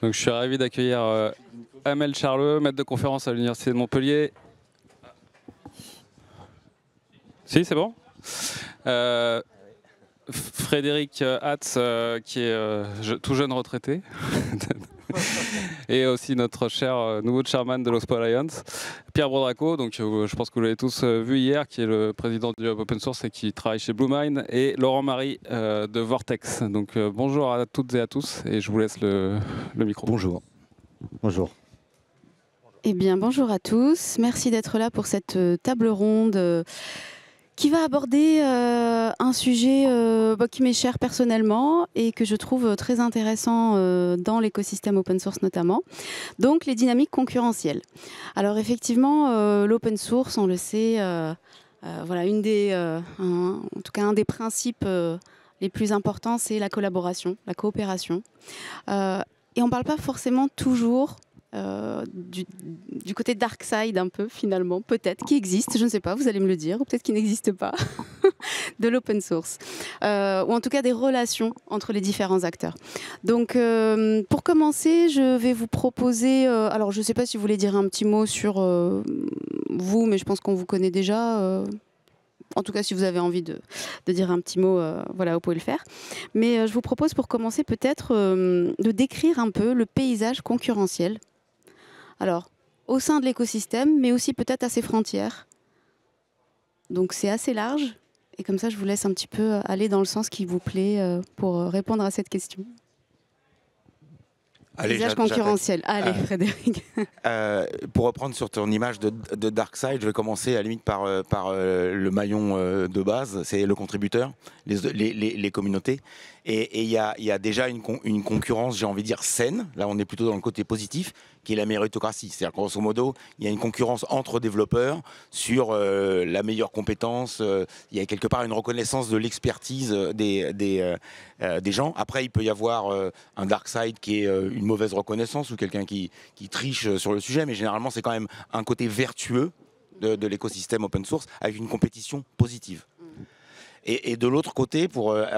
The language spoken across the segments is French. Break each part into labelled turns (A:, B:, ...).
A: Donc, je suis ravi d'accueillir Amel Charleux, maître de conférence à l'Université de Montpellier. Si, c'est bon. Frédéric Hatz, qui est tout jeune retraité, et aussi notre cher nouveau chairman de l'OSPO Alliance, Pierre Brodraco, donc je pense que vous l'avez tous vu hier, qui est le président du Hub Open Source et qui travaille chez Bluemind, et Laurent Marie de Vortex. Donc bonjour à toutes et à tous, et je vous laisse le micro.
B: Bonjour. Bonjour.
C: Eh bien, bonjour à tous. Merci d'être là pour cette table ronde qui va aborder un sujet qui m'est cher personnellement et que je trouve très intéressant dans l'écosystème open source notamment. Donc, les dynamiques concurrentielles. Alors, effectivement, l'open source, on le sait, voilà, en tout cas, un des principes les plus importants, c'est la collaboration, la coopération. Et on ne parle pas forcément toujours du côté dark side un peu finalement, peut-être, qui existe, je ne sais pas, vous allez me le dire, ou peut-être qui n'existe pas, de l'open source, ou en tout cas des relations entre les différents acteurs. Donc pour commencer, je vais vous proposer, alors je ne sais pas si vous voulez dire un petit mot sur vous, mais je pense qu'on vous connaît déjà. En tout cas, si vous avez envie de dire un petit mot, voilà, vous pouvez le faire. Mais je vous propose pour commencer peut-être de décrire un peu le paysage concurrentiel. Alors, au sein de l'écosystème, mais aussi peut-être à ses frontières. Donc c'est assez large. Et comme ça, je vous laisse un petit peu aller dans le sens qui vous plaît pour répondre à cette question.
B: Allez,
C: paysage concurrentiel. Allez, Frédéric.
B: Pour reprendre sur ton image de Darkside, je vais commencer à la limite par le maillon de base, c'est le contributeur, les communautés. Et il y a déjà une concurrence, j'ai envie de dire, saine. Là, on est plutôt dans le côté positif, qui est la méritocratie. C'est-à-dire, grosso modo, il y a une concurrence entre développeurs sur la meilleure compétence. Il y a quelque part une reconnaissance de l'expertise des gens. Après, il peut y avoir un dark side qui est une mauvaise reconnaissance ou quelqu'un qui triche sur le sujet. Mais généralement, c'est quand même un côté vertueux de l'écosystème open source avec une compétition positive. Et de l'autre côté, pour aller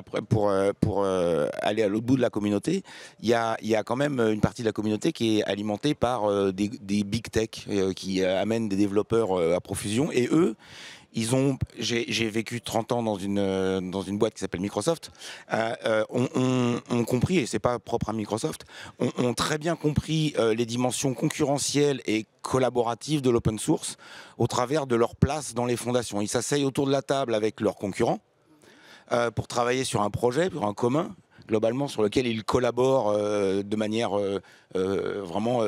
B: à l'autre bout de la communauté, il y a quand même une partie de la communauté qui est alimentée par des big tech qui amènent des développeurs à profusion. Et eux, j'ai vécu 30 ans dans une boîte qui s'appelle Microsoft, ont compris, et c'est pas propre à Microsoft, ont très bien compris les dimensions concurrentielles et collaboratives de l'open source au travers de leur place dans les fondations. Ils s'asseyent autour de la table avec leurs concurrents pour travailler sur un projet, sur un commun, globalement, sur lequel ils collaborent de manière vraiment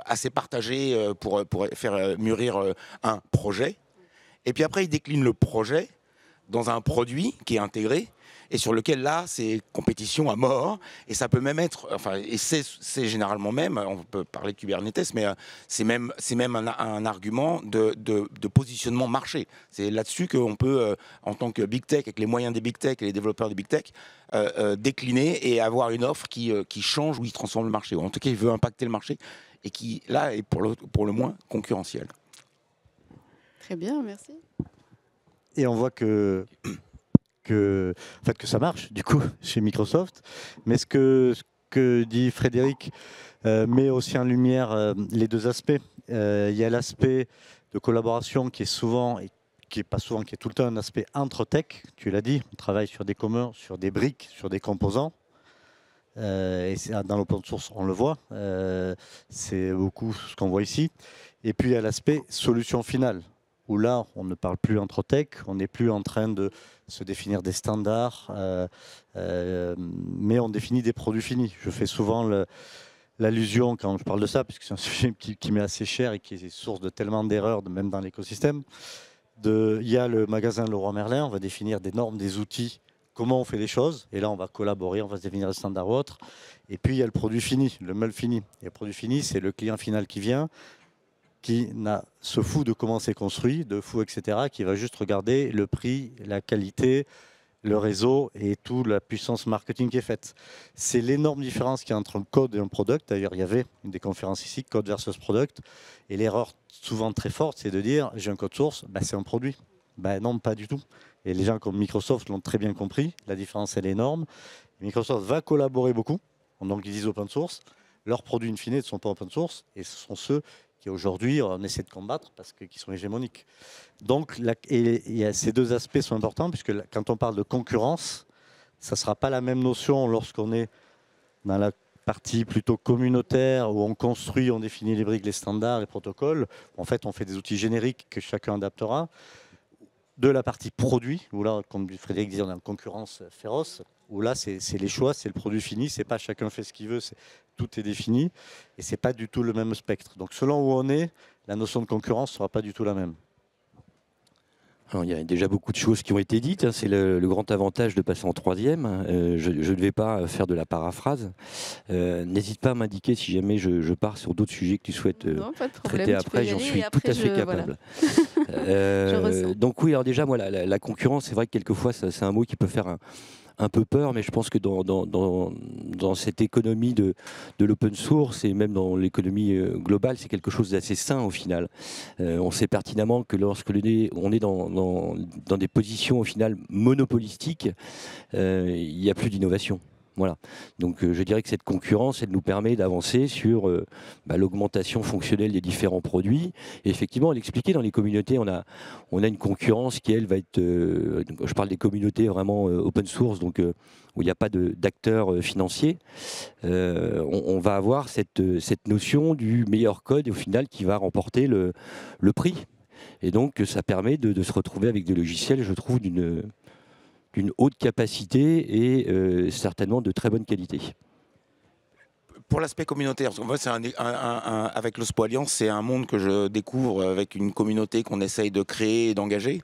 B: assez partagée pour faire mûrir un projet. Et puis après, ils déclinent le projet dans un produit qui est intégré et sur lequel, là, c'est compétition à mort. Et ça peut même être, enfin, et c'est généralement même, on peut parler de Kubernetes, mais c'est même un argument de positionnement marché. C'est là-dessus qu'on peut, en tant que big tech, avec les moyens des big tech et les développeurs des big tech, décliner et avoir une offre qui change ou qui transforme le marché. Ou en tout cas, il veut impacter le marché et qui, là, est pour le moins concurrentiel.
C: Très bien, merci.
D: Et on voit que ça marche, du coup, chez Microsoft. Mais ce que dit Frédéric met aussi en lumière les deux aspects. Il y a l'aspect de collaboration qui est souvent, et qui est pas souvent, qui est tout le temps un aspect entre tech. Tu l'as dit, on travaille sur des communs, sur des briques, sur des composants. Et dans l'open source, on le voit. C'est beaucoup ce qu'on voit ici. Et puis, il y a l'aspect solution finale, où là, on ne parle plus entre tech, on n'est plus en train de se définir des standards, mais on définit des produits finis. Je fais souvent l'allusion, quand je parle de ça, puisque c'est un sujet qui m'est assez cher et qui est source de tellement d'erreurs, même dans l'écosystème. Il y a le magasin Leroy Merlin, on va définir des normes, des outils, comment on fait les choses, et là, on va collaborer, on va se définir des standards ou autres. Et puis, il y a le produit fini, le meule fini. Et le produit fini, c'est le client final qui vient, qui se fout de comment c'est construit, de fou, etc., qui va juste regarder le prix, la qualité, le réseau et toute la puissance marketing qui est faite. C'est l'énorme différence qu'il y a entre un code et un product. D'ailleurs, il y avait une des conférences ici, code versus product. Et l'erreur souvent très forte, c'est de dire, j'ai un code source, c'est un produit. Non, pas du tout. Et les gens comme Microsoft l'ont très bien compris. La différence, elle est énorme. Microsoft va collaborer beaucoup, donc ils disent open source, leurs produits in fine ne sont pas open source, et ce sont ceux qui aujourd'hui on essaie de combattre parce qu'ils sont hégémoniques. Donc, ces deux aspects sont importants, puisque quand on parle de concurrence, ça ne sera pas la même notion lorsqu'on est dans la partie plutôt communautaire, où on construit, on définit les briques, les standards, les protocoles. En fait, on fait des outils génériques que chacun adaptera. De la partie produit, où là, comme Frédéric disait, on a une concurrence féroce, où là, c'est les choix, c'est le produit fini, c'est pas chacun fait ce qu'il veut, tout est défini, et c'est pas du tout le même spectre. Donc, selon où on est, la notion de concurrence sera pas du tout la même.
E: Alors, il y a déjà beaucoup de choses qui ont été dites. C'est le grand avantage de passer en troisième. Je ne vais pas faire de la paraphrase. N'hésite pas à m'indiquer si jamais je pars sur d'autres sujets que tu souhaites traiter après. J'en suis tout à fait capable. Voilà. Donc oui, alors déjà, moi, la concurrence, c'est vrai que quelquefois, c'est un mot qui peut faire un peu peur, mais je pense que dans cette économie de l'open source et même dans l'économie globale, c'est quelque chose d'assez sain au final. On sait pertinemment que lorsque on est dans des positions au final monopolistiques, il n'y a plus d'innovation. Voilà. Donc je dirais que cette concurrence, elle nous permet d'avancer sur l'augmentation fonctionnelle des différents produits. Et effectivement, l'expliquer dans les communautés, on a une concurrence qui, elle, va être... je parle des communautés vraiment open source, donc où il n'y a pas d'acteurs financiers. On va avoir cette notion du meilleur code, au final, qui va remporter le prix. Et donc ça permet de se retrouver avec des logiciels, je trouve, d'une haute capacité et certainement de très bonne qualité.
B: Pour l'aspect communautaire, parce que moi, avec l'OSPO Alliance, c'est un monde que je découvre avec une communauté qu'on essaye de créer et d'engager.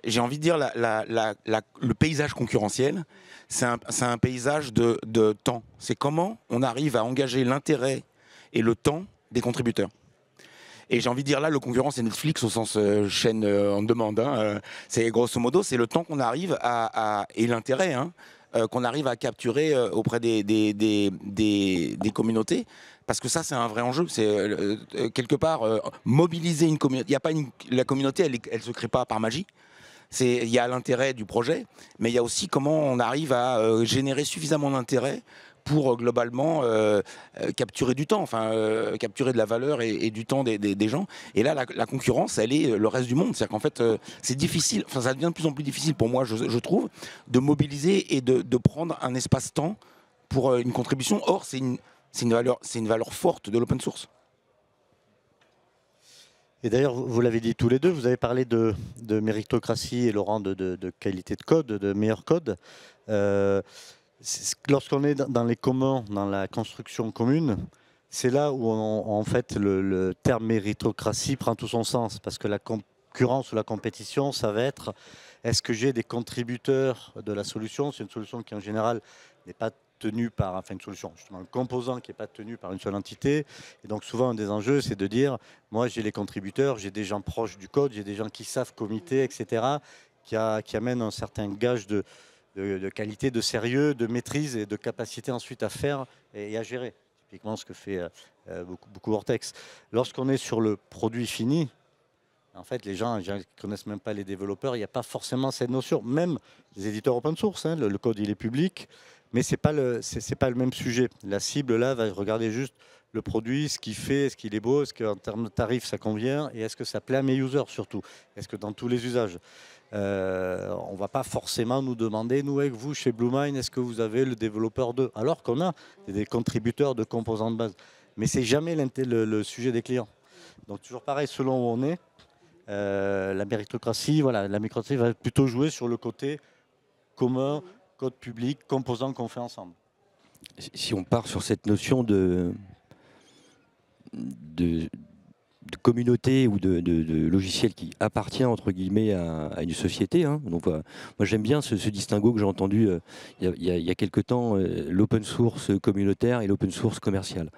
B: J'ai envie de dire, le paysage concurrentiel, c'est un paysage de temps. C'est comment on arrive à engager l'intérêt et le temps des contributeurs. Et j'ai envie de dire là, le concurrent, c'est Netflix au sens chaîne en demande. Hein. C'est grosso modo, c'est le temps qu'on arrive et l'intérêt qu'on arrive à capturer auprès des communautés. Parce que ça, c'est un vrai enjeu. C'est quelque part mobiliser une communauté. Il y a pas la communauté, elle se crée pas par magie. Il y a l'intérêt du projet, mais il y a aussi comment on arrive à générer suffisamment d'intérêt pour globalement capturer du temps, enfin capturer de la valeur et du temps des gens. Et là, la concurrence, elle est le reste du monde. C'est-à-dire qu'en fait, c'est difficile, enfin ça devient de plus en plus difficile pour moi, je trouve, de mobiliser et de prendre un espace-temps pour une contribution. Or, c'est une valeur forte de l'open source.
D: Et d'ailleurs, vous l'avez dit tous les deux, vous avez parlé de méritocratie et Laurent de qualité de code, de meilleur code. Lorsqu'on est dans les communs, dans la construction commune, c'est là où en fait le terme méritocratie prend tout son sens, parce que la concurrence ou la compétition, ça va être est-ce que j'ai des contributeurs de la solution? C'est une solution qui en général n'est pas tenue par, enfin une solution, justement un composant qui n'est pas tenu par une seule entité. Et donc souvent un des enjeux, c'est de dire, moi j'ai les contributeurs, j'ai des gens proches du code, j'ai des gens qui savent commiter, etc., qui amènent un certain gage de qualité, de sérieux, de maîtrise et de capacité ensuite à faire et à gérer. Typiquement ce que fait beaucoup Vortex. Lorsqu'on est sur le produit fini, en fait, les gens ne connaissent même pas les développeurs, il n'y a pas forcément cette notion. Même les éditeurs open source, hein, le code il est public, mais ce n'est pas le même sujet. La cible là va regarder juste le produit, ce qu'il fait, est-ce qu'il est beau, est-ce qu'en termes de tarifs ça convient, et est-ce que ça plaît à mes users surtout, est-ce que dans tous les usages. On ne va pas forcément nous demander, nous avec vous chez Bluemind, est-ce que vous avez le développeur 2, alors qu'on a des contributeurs de composants de base. Mais ce n'est jamais le sujet des clients. Donc toujours pareil, selon où on est, la méritocratie, voilà, la méritocratie va plutôt jouer sur le côté commun, code public, composants qu'on fait ensemble.
E: Si on part sur cette notion de communauté ou de logiciel qui appartient entre guillemets à une société. Hein. Donc, moi j'aime bien ce distinguo que j'ai entendu il y a quelque temps, l'open source communautaire et l'open source commercial.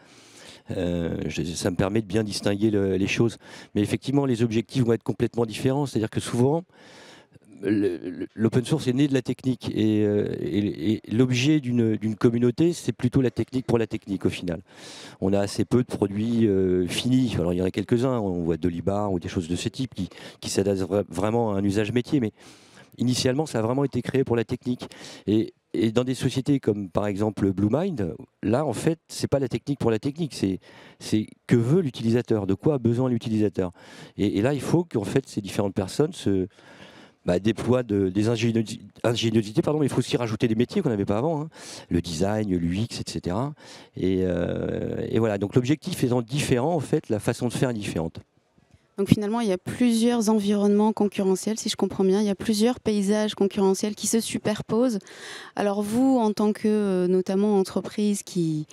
E: Ça me permet de bien distinguer les choses. Mais effectivement, les objectifs vont être complètement différents. C'est-à-dire que souvent, l'open source est né de la technique et l'objet d'une communauté, c'est plutôt la technique pour la technique au final. On a assez peu de produits finis. Alors il y en a quelques-uns, on voit Dolibar ou des choses de ce type qui s'adressent vraiment à un usage métier, mais initialement ça a vraiment été créé pour la technique. Et et dans des sociétés comme par exemple BlueMind, là en fait c'est pas la technique pour la technique, c'est que veut l'utilisateur, de quoi a besoin l'utilisateur. Et là il faut qu'en fait ces différentes personnes se déploient des ingéniosités, pardon, mais il faut aussi rajouter des métiers qu'on n'avait pas avant, hein. Le design, l'UX, etc. Et voilà, donc l'objectif étant différent, en fait, la façon de faire est différente.
C: Donc finalement, il y a plusieurs environnements concurrentiels, si je comprends bien. Il y a plusieurs paysages concurrentiels qui se superposent. Alors vous, en tant que notamment entreprise qui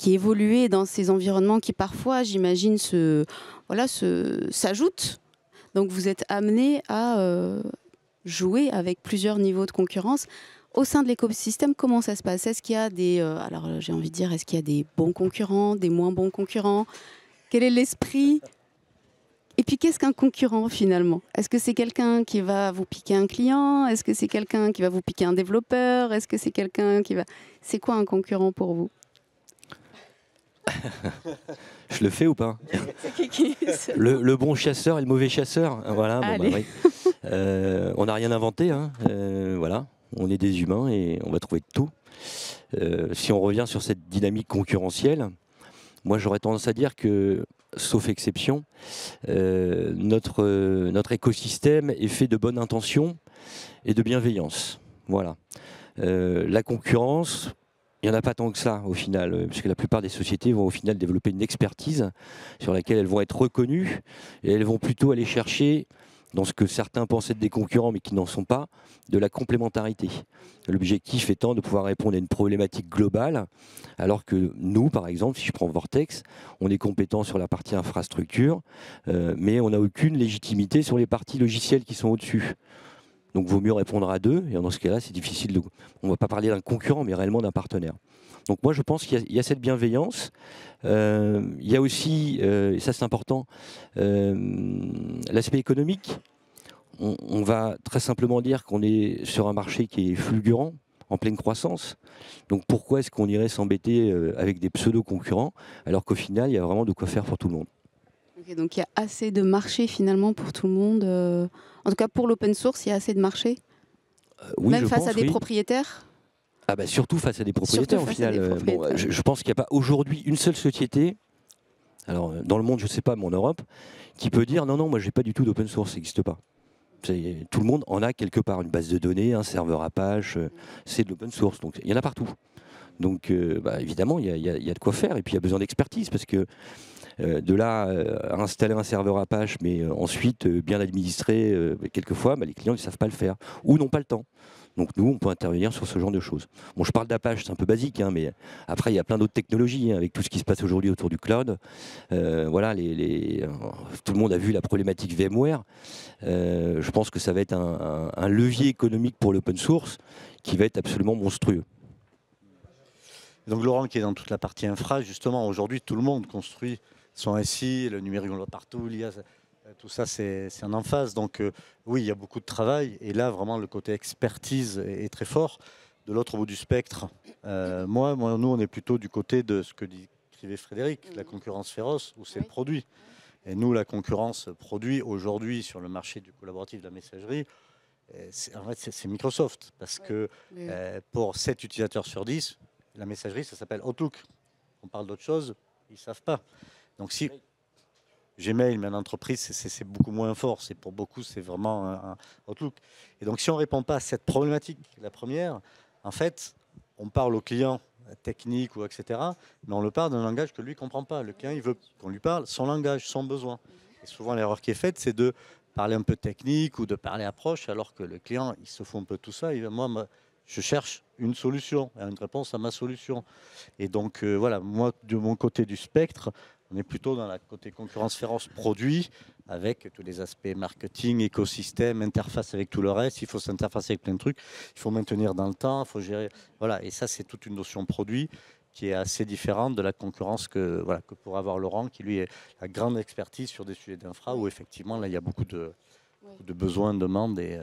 C: évoluez dans ces environnements qui parfois, j'imagine, s'ajoutent. Donc vous êtes amené à jouer avec plusieurs niveaux de concurrence. Au sein de l'écosystème, comment ça se passe? Est-ce qu'il y a des, alors j'ai envie de dire, est-ce qu'il y a des bons concurrents, des moins bons concurrents? Quel est l'esprit? Et puis, qu'est-ce qu'un concurrent, finalement? Est-ce que c'est quelqu'un qui va vous piquer un client? Est-ce que c'est quelqu'un qui va vous piquer un développeur? Est-ce que c'est quelqu'un qui va... C'est quoi un concurrent pour vous?
E: Je le fais ou pas? Le bon chasseur et le mauvais chasseur. Voilà, on n'a rien inventé. Hein. Voilà, on est des humains et on va trouver de tout. Si on revient sur cette dynamique concurrentielle, moi j'aurais tendance à dire que, sauf exception, notre écosystème est fait de bonnes intentions et de bienveillance. Voilà. La concurrence, il n'y en a pas tant que ça au final, puisque la plupart des sociétés vont au final développer une expertise sur laquelle elles vont être reconnues et elles vont plutôt aller chercher, dans ce que certains pensent être des concurrents mais qui n'en sont pas, de la complémentarité. L'objectif étant de pouvoir répondre à une problématique globale, alors que nous, par exemple, si je prends Vortex, on est compétent sur la partie infrastructure, mais on n'a aucune légitimité sur les parties logicielles qui sont au-dessus. Donc, il vaut mieux répondre à deux, et dans ce cas-là, c'est difficile de... On ne va pas parler d'un concurrent, mais réellement d'un partenaire. Donc moi, je pense qu'il y a cette bienveillance. Il y a aussi, et ça c'est important, l'aspect économique. On va très simplement dire qu'on est sur un marché qui est fulgurant, en pleine croissance. Donc pourquoi est-ce qu'on irait s'embêter avec des pseudo-concurrents, alors qu'au final, il y a vraiment de quoi faire pour tout le monde.
C: Okay, donc il y a assez de marché finalement pour tout le monde. En tout cas, pour l'open source, il y a assez de marché.
E: Oui,
C: même face à des propriétaires.
E: Ah bah surtout face à des propriétaires au final. Je pense qu'il n'y a pas aujourd'hui une seule société, alors dans le monde je ne sais pas, mais en Europe, qui peut dire non, moi je n'ai pas du tout d'open source, ça n'existe pas. Tout le monde en a quelque part, une base de données, un serveur Apache, c'est de l'open source, donc il y en a partout. Donc évidemment il y a de quoi faire et puis il y a besoin d'expertise parce que de là à installer un serveur Apache mais ensuite bien administré, quelquefois les clients ne savent pas le faire ou n'ont pas le temps. Donc nous, on peut intervenir sur ce genre de choses. Bon, je parle d'Apache, c'est un peu basique, hein, mais après, il y a plein d'autres technologies, hein, avec tout ce qui se passe aujourd'hui autour du cloud. Voilà, tout le monde a vu la problématique VMware. Je pense que ça va être un levier économique pour l'open source qui va être absolument monstrueux.
D: Donc Laurent, qui est dans toute la partie infra, justement, aujourd'hui, tout le monde construit son SI, le numérique, on le voit partout, l'IA... Tout ça, c'est en emphase. Donc oui, il y a beaucoup de travail. Et là, vraiment, le côté expertise est très fort. De l'autre bout du spectre, nous, on est plutôt du côté de ce que décrivait Frédéric, la concurrence féroce, où c'est le produit. Et nous, la concurrence produit aujourd'hui sur le marché du collaboratif de la messagerie, en fait, c'est Microsoft. Parce que pour 7 utilisateurs sur 10, la messagerie, ça s'appelle Outlook. On parle d'autre chose, ils ne savent pas. Donc si... Gmail, mais en entreprise, c'est beaucoup moins fort. Pour beaucoup, c'est vraiment un Outlook. Et donc, si on ne répond pas à cette problématique, la première, en fait, on parle au client technique ou etc., mais on le parle d'un langage que lui ne comprend pas. Le client, il veut qu'on lui parle son langage, son besoin. Et souvent, l'erreur qui est faite, c'est de parler un peu technique ou de parler approche, alors que le client, il se fout un peu de tout ça. Moi, je cherche une solution, une réponse à ma solution. Et donc, voilà, moi, de mon côté du spectre, on est plutôt dans la côté concurrence féroce produit, avec tous les aspects marketing, écosystème, interface avec tout le reste. Il faut s'interfacer avec plein de trucs. Il faut maintenir dans le temps, il faut gérer. Voilà, et ça, c'est toute une notion produit qui est assez différente de la concurrence que pourrait avoir Laurent, qui lui est la grande expertise sur des sujets d'infra, où effectivement, là, il y a beaucoup de besoins, de demandes, et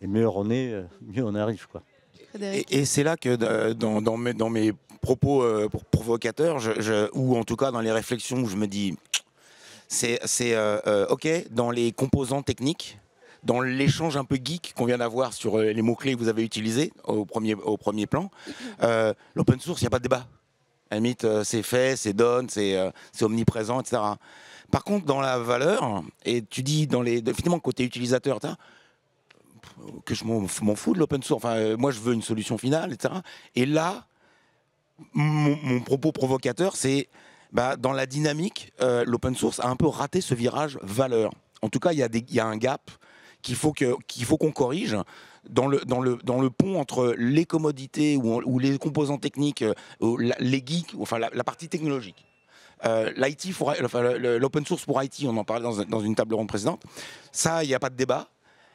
D: mieux on est, mieux on arrive, quoi.
B: Et c'est là que dans mes propos provocateurs, ou en tout cas dans les réflexions où je me dis, c'est OK, dans les composants techniques, dans l'échange un peu geek qu'on vient d'avoir sur les mots-clés que vous avez utilisés au premier plan. L'open source, il n'y a pas de débat. À la limite, c'est fait, c'est done, c'est omniprésent, etc. Par contre, dans la valeur, et tu dis finalement côté utilisateur, que je m'en fous de l'open source. Enfin, moi, je veux une solution finale, etc. Et là, mon propos provocateur, c'est dans la dynamique, l'open source a un peu raté ce virage valeur. En tout cas, il y a un gap qu'il faut qu'on corrige dans le pont entre les commodités ou les composants techniques, les geeks, enfin la partie technologique. L'open source pour IT, on en parlait dans une table ronde précédente. Ça, il n'y a pas de débat.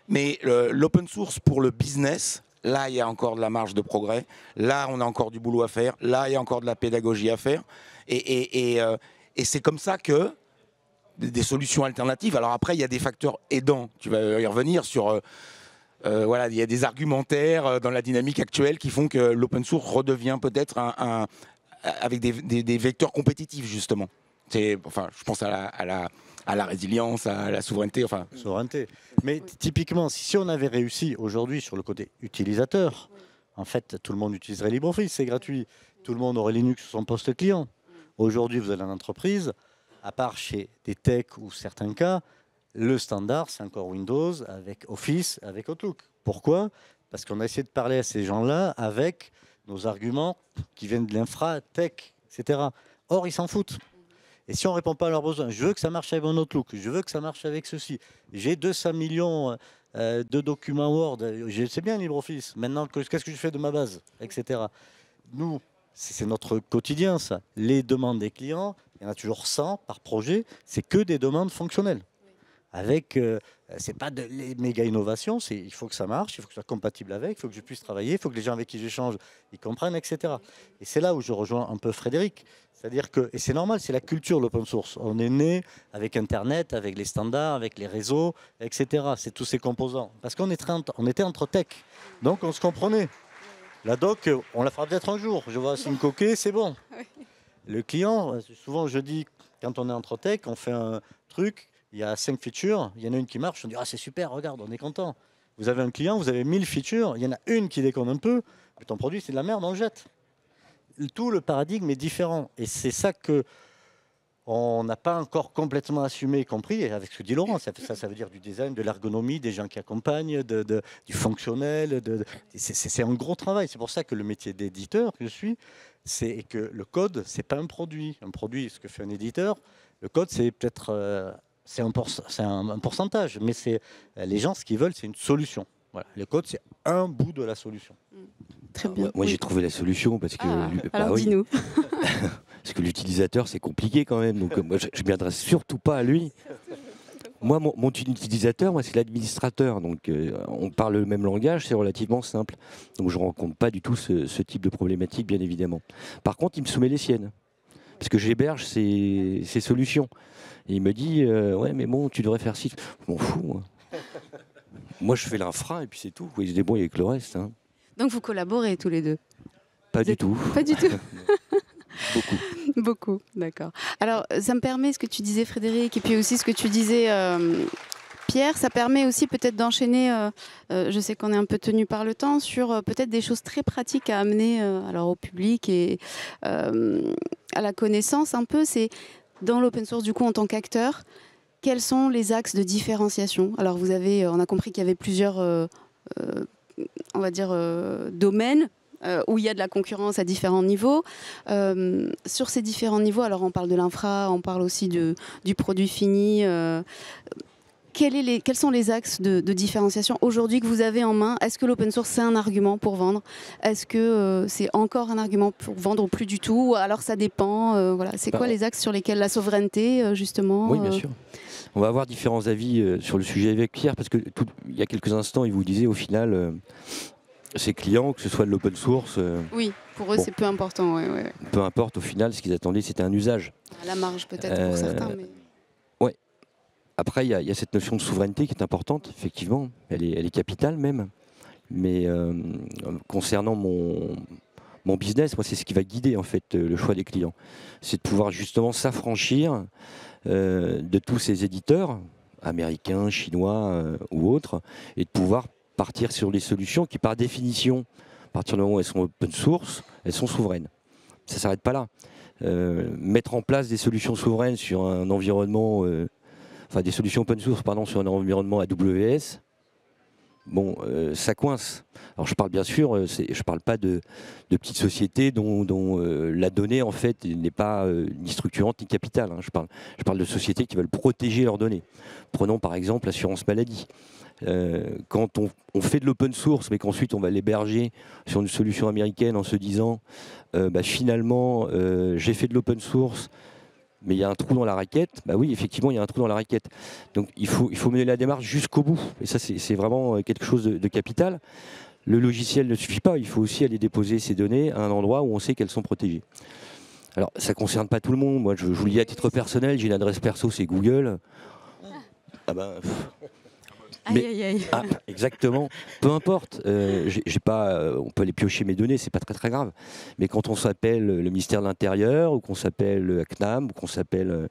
B: Mais l'open source pour le business, là, il y a encore de la marge de progrès. Là, on a encore du boulot à faire. Là, il y a encore de la pédagogie à faire. Et c'est comme ça que des solutions alternatives. Alors après, il y a des facteurs aidants. Tu vas y revenir sur... voilà, il y a des argumentaires dans la dynamique actuelle qui font que l'open source redevient peut-être avec des vecteurs compétitifs, justement. Enfin, je pense à la résilience, à la souveraineté. Enfin.
D: Souveraineté. Mais typiquement, si on avait réussi aujourd'hui sur le côté utilisateur, en fait, tout le monde utiliserait LibreOffice, c'est gratuit. Tout le monde aurait Linux sur son poste client. Aujourd'hui, vous avez une entreprise, à part chez des techs ou certains cas, le standard, c'est encore Windows avec Office, avec Outlook. Pourquoi? Parce qu'on a essayé de parler à ces gens-là avec nos arguments qui viennent de l'infra, tech, etc. Or, ils s'en foutent. Et si on ne répond pas à leurs besoins, je veux que ça marche avec mon Outlook, je veux que ça marche avec ceci. J'ai 200 millions de documents Word, c'est bien LibreOffice. Maintenant, qu'est-ce que je fais de ma base, etc. Nous, c'est notre quotidien, ça. Les demandes des clients, il y en a toujours 100 par projet, c'est que des demandes fonctionnelles. Avec, c'est pas les méga innovations, il faut que ça marche, il faut que ce soit compatible avec, il faut que je puisse travailler, il faut que les gens avec qui j'échange, ils comprennent, etc. Et c'est là où je rejoins un peu Frédéric. C'est-à-dire que, et c'est normal, c'est la culture de l'open source. On est né avec Internet, avec les standards, avec les réseaux, etc. C'est tous ces composants. Parce qu'on était entre tech, donc on se comprenait. La doc, on la fera peut-être un jour. Je vois Syncoquet, c'est bon. Le client, souvent je dis, quand on est entre tech, on fait un truc, il y a 5 features, il y en a une qui marche, on dit « Ah, c'est super, regarde, on est content ». Vous avez un client, vous avez 1000 features, il y en a une qui déconne un peu, mais ton produit, c'est de la merde, on le jette. Tout le paradigme est différent. Et c'est ça qu'on n'a pas encore complètement assumé et compris, et avec ce que dit Laurent, ça veut dire du design, de l'ergonomie, des gens qui accompagnent, du fonctionnel. C'est un gros travail. C'est pour ça que le métier d'éditeur que je suis, c'est que le code, c'est pas un produit. Un produit, ce que fait un éditeur, le code, c'est peut-être... c'est un pourcentage, mais les gens, ce qu'ils veulent, c'est une solution. Voilà. Le code, c'est un bout de la solution.
C: Très bien.
E: Moi, j'ai trouvé la solution parce que...
C: alors, dis-nous.
E: Parce que l'utilisateur, c'est compliqué quand même. Donc, moi, je ne m'adresse surtout pas à lui. Moi, mon utilisateur, moi, c'est l'administrateur. Donc, on parle le même langage, c'est relativement simple. Donc, je ne rencontre pas du tout ce type de problématique, bien évidemment. Par contre, il me soumet les siennes. Parce que j'héberge ses solutions. Et il me dit, ouais, mais bon, tu devrais faire ci. Je m'en fous, moi. Moi, je fais l'infra et puis c'est tout. Il se débrouille avec le reste. Hein.
C: Donc, vous collaborez tous les deux?
E: Pas du tout.
C: Pas du tout.
E: Beaucoup.
C: Beaucoup, d'accord. Alors, ça me permet, ce que tu disais, Frédéric, et puis aussi ce que tu disais, Pierre, ça permet aussi peut-être d'enchaîner, je sais qu'on est un peu tenu par le temps, sur peut-être des choses très pratiques à amener alors au public et à la connaissance un peu. C'est dans l'open source, du coup, en tant qu'acteur, quels sont les axes de différenciation? Alors, on a compris qu'il y avait plusieurs, on va dire, domaines où il y a de la concurrence à différents niveaux. Sur ces différents niveaux, alors on parle de l'infra, on parle aussi du produit fini. Quels sont les axes de différenciation aujourd'hui que vous avez en main? Est-ce que l'open source, c'est un argument pour vendre? Est-ce que c'est encore un argument pour vendre ou plus du tout? Ou alors ça dépend voilà. C'est quoi les axes sur lesquels la souveraineté, justement
E: Oui, bien sûr. On va avoir différents avis sur le sujet avec Pierre, parce que il y a quelques instants, il vous disait au final, ses clients, que ce soit de l'open source...
C: oui, pour eux, c'est peu important. Ouais.
E: Peu importe, au final, ce qu'ils attendaient, c'était un usage.
C: À la marge, peut-être, pour certains. Mais...
E: Ouais. Après, il y a cette notion de souveraineté qui est importante, effectivement. Elle est capitale, même. Mais concernant mon business, moi, c'est ce qui va guider, en fait, le choix des clients. C'est de pouvoir, justement, s'affranchir de tous ces éditeurs, américains, chinois ou autres, et de pouvoir partir sur des solutions qui, par définition, à partir du moment où elles sont open source, elles sont souveraines. Ça ne s'arrête pas là. Mettre en place des solutions souveraines sur un environnement, enfin des solutions open source, pardon, sur un environnement AWS, bon, ça coince. Alors je parle bien sûr, je parle pas de petites sociétés dont la donnée en fait n'est pas ni structurante ni capitale. Hein. Je parle de sociétés qui veulent protéger leurs données. Prenons par exemple l'assurance maladie. Quand on fait de l'open source, mais qu'ensuite on va l'héberger sur une solution américaine en se disant, finalement, j'ai fait de l'open source, mais il y a un trou dans la raquette. Bah oui, effectivement, il y a un trou dans la raquette. Donc il faut mener la démarche jusqu'au bout. Et ça, c'est vraiment quelque chose de capital. Le logiciel ne suffit pas. Il faut aussi aller déposer ces données à un endroit où on sait qu'elles sont protégées. Alors, ça ne concerne pas tout le monde. Moi, je vous le dis à titre personnel, j'ai une adresse perso, c'est Google. Ah ben...
C: Aïe, aïe, aïe.
E: Ah, exactement. Peu importe. J'ai pas, on peut aller piocher mes données, c'est pas très grave. Mais quand on s'appelle le ministère de l'Intérieur, ou qu'on s'appelle CNAM, ou qu'on s'appelle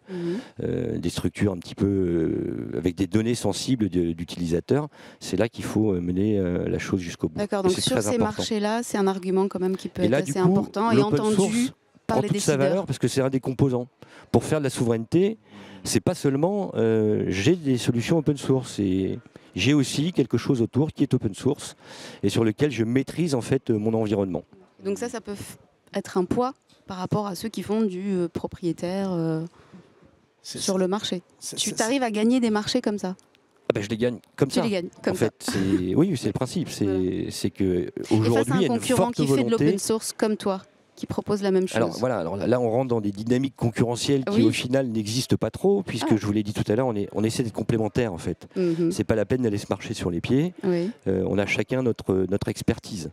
E: des structures un petit peu avec des données sensibles d'utilisateurs, c'est là qu'il faut mener la chose jusqu'au bout.
C: D'accord. Donc sur ces marchés-là, c'est un argument quand même qui peut être assez important et entendu par les décideurs. Prend toute sa valeur
E: parce que c'est un des composants. Pour faire de la souveraineté, c'est pas seulement j'ai des solutions open source. J'ai aussi quelque chose autour qui est open source et sur lequel je maîtrise en fait mon environnement.
C: Donc ça peut être un poids par rapport à ceux qui font du propriétaire sur le marché. Tu t'arrives à gagner des marchés comme ça?
E: Ah ben je les gagne comme ça.
C: Tu les gagnes comme
E: en fait, oui, c'est le principe. C'est que aujourd'hui, il y a une forte volonté. Et face à un concurrent
C: qui fait de l'open source comme toi, qui propose la même chose.
E: Alors voilà, là on rentre dans des dynamiques concurrentielles qui au final n'existent pas trop, puisque je vous l'ai dit tout à l'heure, on essaie d'être complémentaires en fait. C'est pas la peine d'aller se marcher sur les pieds. On a chacun notre expertise.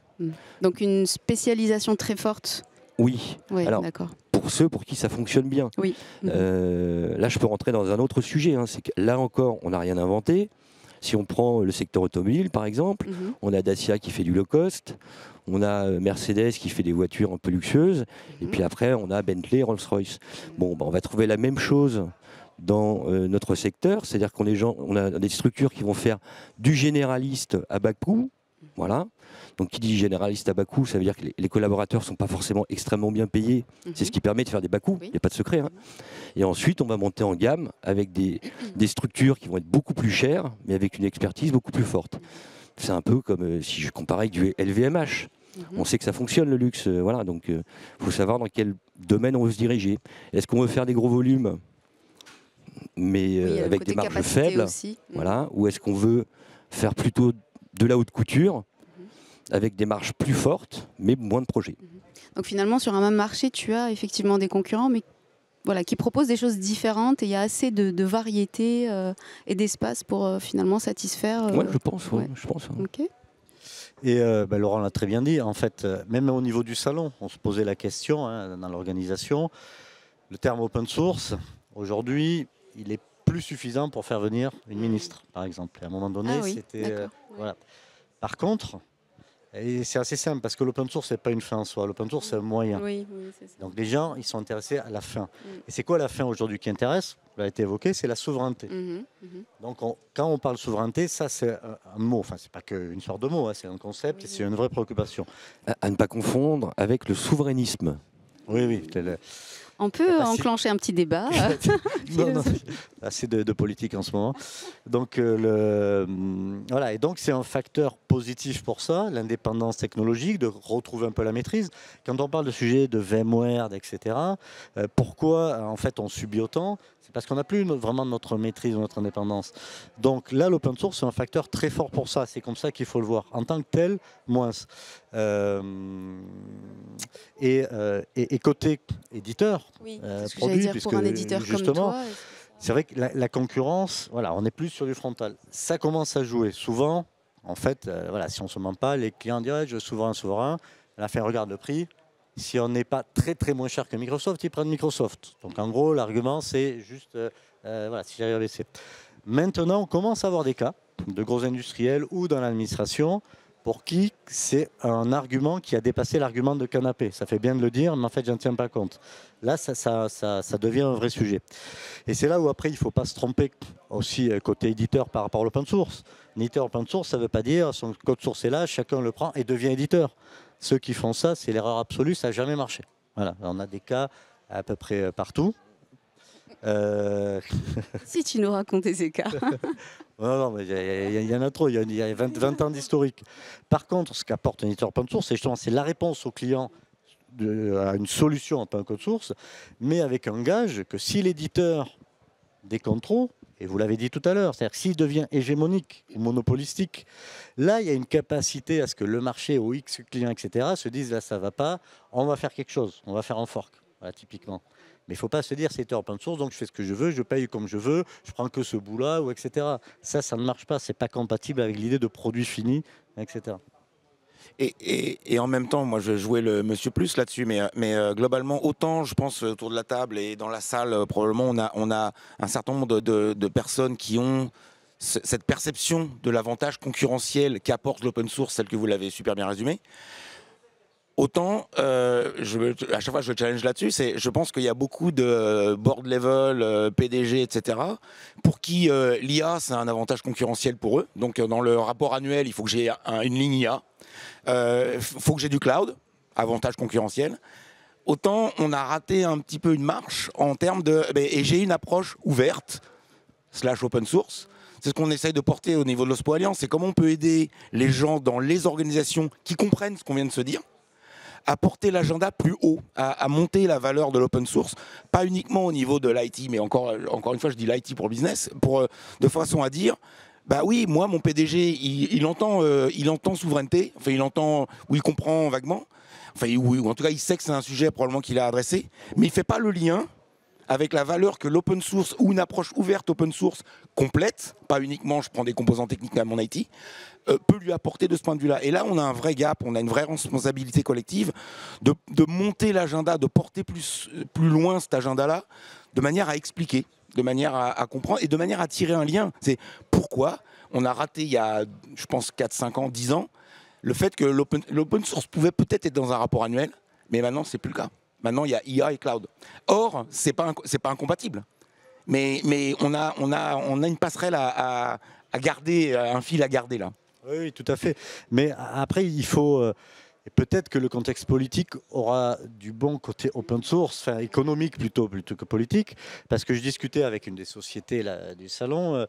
C: Donc une spécialisation très forte.
E: Oui. Alors pour ceux pour qui ça fonctionne bien.
C: Oui.
E: Là je peux rentrer dans un autre sujet. Hein, c'est que là encore on n'a rien inventé. Si on prend le secteur automobile par exemple, on a Dacia qui fait du low cost. On a Mercedes qui fait des voitures un peu luxueuses, et puis après on a Bentley, Rolls-Royce. Bon, on va trouver la même chose dans notre secteur, c'est-à-dire qu'on a des structures qui vont faire du généraliste à bas coût, voilà. Donc qui dit généraliste à bas coût, ça veut dire que les collaborateurs ne sont pas forcément extrêmement bien payés, c'est ce qui permet de faire des bas coûts, il n'y a pas de secret. Hein. Et ensuite on va monter en gamme avec des structures qui vont être beaucoup plus chères, mais avec une expertise beaucoup plus forte. C'est un peu comme si je comparais avec du LVMH. On sait que ça fonctionne le luxe, voilà. Donc il faut savoir dans quel domaine on veut se diriger. Est-ce qu'on veut faire des gros volumes, mais avec des marges faibles, voilà, ou est-ce qu'on veut faire plutôt de la haute couture avec des marges plus fortes, mais moins de projets.
C: Donc finalement, sur un même marché, tu as effectivement des concurrents, mais voilà, qui proposent des choses différentes et il y a assez de variété et d'espace pour finalement satisfaire.
E: Oui, je pense. Je pense.
C: Okay.
D: Et Laurent l'a très bien dit, en fait, même au niveau du salon, on se posait la question dans l'organisation. Le terme open source, aujourd'hui, il est plus suffisant pour faire venir une ministre, par exemple. Et à un moment donné, c'était... voilà. Par contre, et c'est assez simple, parce que l'open source, ce n'est pas une fin en soi. L'open source, c'est un moyen.
C: Oui, c'est ça.
D: Donc les gens, ils sont intéressés à la fin. Et c'est quoi la fin aujourd'hui qui intéresse? Ça a été évoqué, c'est la souveraineté. Donc quand on parle souveraineté, ça c'est un mot. Enfin, c'est pas qu'une sorte de mot, hein, c'est un concept et c'est une vraie préoccupation.
E: À ne pas confondre avec le souverainisme.
D: Oui.
C: On peut enclencher un petit débat.
D: Non, assez de politique en ce moment. Donc, voilà. Et donc, c'est un facteur positif pour ça, l'indépendance technologique, de retrouver un peu la maîtrise. Quand on parle de sujets de VMware, etc., pourquoi, en fait, on subit autant? C'est parce qu'on n'a plus vraiment notre maîtrise, notre indépendance. Donc là, l'open source, c'est un facteur très fort pour ça. C'est comme ça qu'il faut le voir. En tant que tel, moins. Et côté éditeur,
C: produit, puisque pour un éditeur
D: justement,
C: comme toi,
D: c'est vrai que la concurrence, voilà, on n'est plus sur du frontal. Ça commence à jouer. Souvent, en fait, voilà, si on ne se ment pas, les clients disent je suis souverain. À la fin, regarde le prix. Si on n'est pas très moins cher que Microsoft, ils prennent Microsoft. Donc en gros, l'argument, c'est juste, voilà, si j'arrive à baisser. Maintenant, on commence à avoir des cas de gros industriels ou dans l'administration pour qui c'est un argument qui a dépassé l'argument de canapé. Ça fait bien de le dire, mais en fait, j'en tiens pas compte. Là, ça devient un vrai sujet. Et c'est là où après, il ne faut pas se tromper aussi côté éditeur par rapport à l'open source. Un éditeur open source, ça ne veut pas dire son code source est là, chacun le prend et devient éditeur. Ceux qui font ça, c'est l'erreur absolue, ça n'a jamais marché. Voilà, on a des cas à peu près partout.
C: Si tu nous racontais ces cas.
D: Non, mais il y en a trop, il y a 20 ans d'historique. Par contre, ce qu'apporte un éditeur open source, c'est justement la réponse au client à une solution, pas un code source, mais avec un gage que si l'éditeur décompte trop, et vous l'avez dit tout à l'heure, c'est-à-dire s'il devient hégémonique ou monopolistique, là, il y a une capacité à ce que le marché ou X clients, etc., se disent là, ça ne va pas, on va faire quelque chose, on va faire un fork, voilà, typiquement. Mais il ne faut pas se dire c'est open source, donc je fais ce que je veux, je paye comme je veux, je prends que ce bout-là, ou etc. Ça ne marche pas, ce n'est pas compatible avec l'idée de produit fini, etc.
B: Et en même temps, moi je jouais le monsieur plus là-dessus, mais globalement, autant je pense autour de la table et dans la salle, probablement on a un certain nombre de personnes qui ont cette perception de l'avantage concurrentiel qu'apporte l'open source, celle que vous l'avez super bien résumée. Autant, à chaque fois je challenge là-dessus, je pense qu'il y a beaucoup de board level, PDG, etc., pour qui l'IA c'est un avantage concurrentiel pour eux. Donc dans le rapport annuel, il faut que j'ai une ligne IA. Faut que j'ai du cloud, avantage concurrentiel. Autant on a raté un petit peu une marche en termes de... Et j'ai une approche ouverte, / open source. C'est ce qu'on essaye de porter au niveau de l'OSPO Alliance. C'est comment on peut aider les gens dans les organisations qui comprennent ce qu'on vient de se dire, à porter l'agenda plus haut, à monter la valeur de l'open source, pas uniquement au niveau de l'IT, mais encore une fois, je dis l'IT pour le business, de façon à dire... Bah oui, moi, mon PDG, il entend souveraineté, enfin, il entend, ou il comprend vaguement, enfin, ou en tout cas, il sait que c'est un sujet probablement qu'il a adressé, mais il ne fait pas le lien avec la valeur que l'open source ou une approche ouverte open source complète, pas uniquement je prends des composants techniques à mon IT, peut lui apporter de ce point de vue-là. Et là, on a un vrai gap, on a une vraie responsabilité collective de monter l'agenda, de porter plus loin cet agenda-là, de manière à expliquer, de manière à comprendre et de manière à tirer un lien. C'est pourquoi on a raté il y a, je pense, 4, 5 ans, 10 ans, le fait que l'open source pouvait peut-être être dans un rapport annuel, mais maintenant, c'est plus le cas. Maintenant, il y a IA et cloud. Or, c'est pas incompatible. Mais on a une passerelle à garder, un fil à garder là.
D: Oui, tout à fait. Mais après, il faut... Et peut-être que le contexte politique aura du bon côté open source, enfin économique plutôt que politique, parce que je discutais avec une des sociétés là, du salon,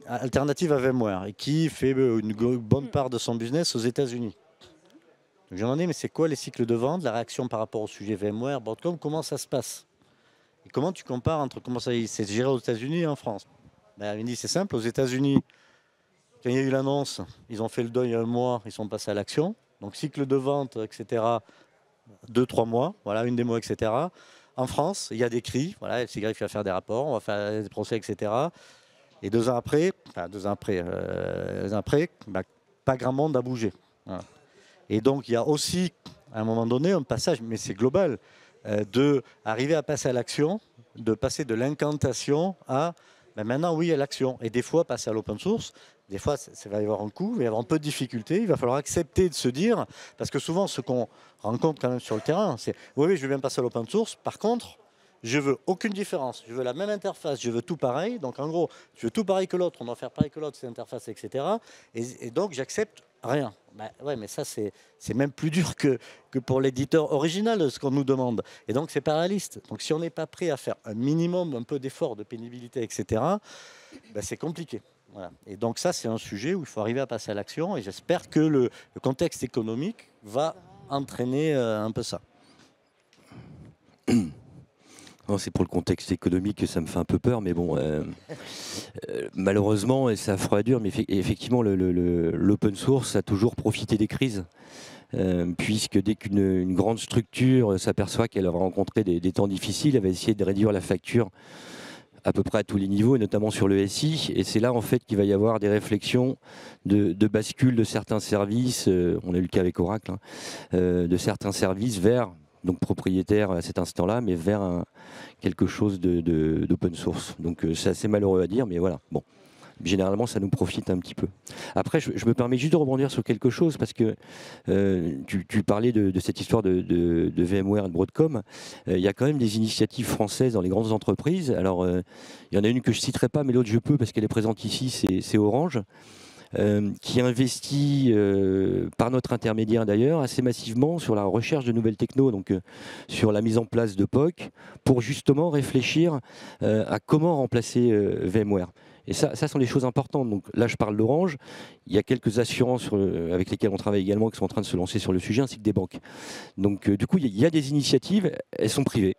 D: alternative à VMware, et qui fait une bonne part de son business aux États-Unis. Donc je me demandais, mais c'est quoi les cycles de vente, la réaction par rapport au sujet VMware, Broadcom, comment ça se passe? Et comment tu compares entre comment ça c'est géré aux États-Unis et en France? Ben, il me dit, c'est simple, aux États-Unis, quand il y a eu l'annonce, ils ont fait le deuil un mois, ils sont passés à l'action. Donc cycle de vente, etc., 2-3 mois, voilà, une démo, etc. En France, il y a des cris, voilà, FCGRIF va faire des rapports, on va faire des procès, etc. Et 2 ans après, bah, pas grand monde a bougé. Voilà. Et donc il y a aussi, à un moment donné, un passage, mais c'est global, de arriver à passer à l'action, de passer de l'incantation à... Ben maintenant, oui, à l'action. Et des fois, passer à l'open source, des fois, ça va y avoir un coût, il va y avoir un peu de difficulté. Il va falloir accepter de se dire, parce que souvent, ce qu'on rencontre quand même sur le terrain, c'est oui, je veux bien passer à l'open source. Par contre, je veux aucune différence. Je veux la même interface, je veux tout pareil. Donc, en gros, je veux tout pareil que l'autre. On doit faire pareil que l'autre, cette interface, etc. Et donc, j'accepte rien. Ben, ouais, mais ça, c'est même plus dur que pour l'éditeur original, ce qu'on nous demande. Et donc, c'est pas réaliste. Donc, si on n'est pas prêt à faire un minimum, un peu d'effort, de pénibilité, etc., ben, c'est compliqué. Voilà. Et donc, ça, c'est un sujet où il faut arriver à passer à l'action. Et j'espère que le contexte économique va entraîner un peu ça.
E: C'est pour le contexte économique que ça me fait un peu peur, mais bon, malheureusement, et ça fera dur, mais effectivement, l'open source a toujours profité des crises, puisque dès qu'une grande structure s'aperçoit qu'elle va rencontrer des temps difficiles, elle va essayer de réduire la facture à peu près à tous les niveaux, et notamment sur le SI. Et c'est là, en fait, qu'il va y avoir des réflexions de bascule de certains services, on a eu le cas avec Oracle, hein, de certains services vers... donc propriétaire à cet instant-là, mais vers quelque chose d'open source. Donc c'est assez malheureux à dire, mais voilà. Bon, généralement ça nous profite un petit peu. Après, je me permets juste de rebondir sur quelque chose, parce que tu parlais de cette histoire de VMware et de Broadcom. Il y a quand même des initiatives françaises dans les grandes entreprises. Alors, il y en a une que je ne citerai pas, mais l'autre je peux parce qu'elle est présente ici, c'est Orange. Qui investit, par notre intermédiaire d'ailleurs, assez massivement sur la recherche de nouvelles technos, donc sur la mise en place de POC, pour justement réfléchir à comment remplacer VMware. Et ça sont des choses importantes. Donc là, je parle d'Orange. Il y a quelques assurances avec lesquelles on travaille également qui sont en train de se lancer sur le sujet, ainsi que des banques. Donc du coup, il y a des initiatives, elles sont privées.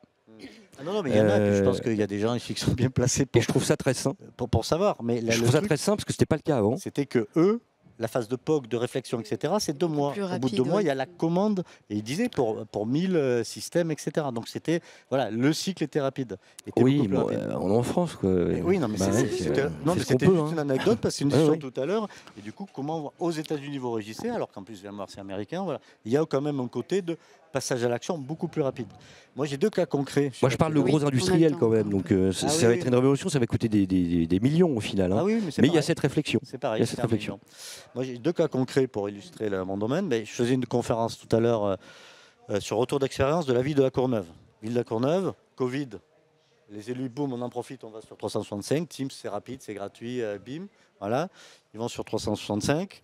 D: Ah non, mais il y en a, puis je pense qu'il y a des gens ici qui sont bien placés
E: Et je trouve ça très sain.
D: Pour savoir. Mais
E: Je trouve ça très simple parce que ce n'était pas le cas avant.
D: C'était que eux, la phase de POC, de réflexion, etc., c'est 2 mois.
C: Plus
D: Au bout de
C: rapide,
D: 2 mois,
C: ouais.
D: il y a la commande, et ils disaient pour 1000 systèmes, etc. Donc c'était, voilà, le cycle était rapide. Était
E: Oui,
D: beaucoup plus
E: bon,
D: rapide.
E: on est en France, quoi.
D: Oui, non, mais
E: Bah ouais,
D: c'était non, mais
E: ce qu'on
D: c'était
E: peut,
D: juste
E: hein.
D: une anecdote, parce que c'est une
E: Ouais,
D: discussion
E: ouais.
D: tout à l'heure. Et du coup, comment aux États-Unis vous régissez, alors qu'en plus VMware c'est américain, voilà. Il y a quand même un côté de passage à l'action beaucoup plus rapide. Moi, j'ai 2 cas concrets.
E: Moi, je parle de
C: Oui,
E: gros
C: on a
E: industriels
C: le temps
E: quand même.
C: encore un
E: Donc,
C: peu.
E: ça
D: Ah oui,
E: va
D: oui.
E: être une révolution, ça va coûter des millions au final. Hein.
D: Ah oui, mais
E: Mais il y a
D: pareil.
E: cette réflexion.
D: C'est pareil.
E: Il y a cette
D: c'est un
E: réflexion.
D: million. Moi, j'ai 2 cas concrets pour illustrer mon domaine. Mais je faisais une conférence tout à l'heure sur retour d'expérience de la ville de la Courneuve. Ville de la Courneuve, Covid. Les élus, boum, on en profite, on va sur 365. Teams, c'est rapide, c'est gratuit, bim. Voilà. Ils vont sur 365.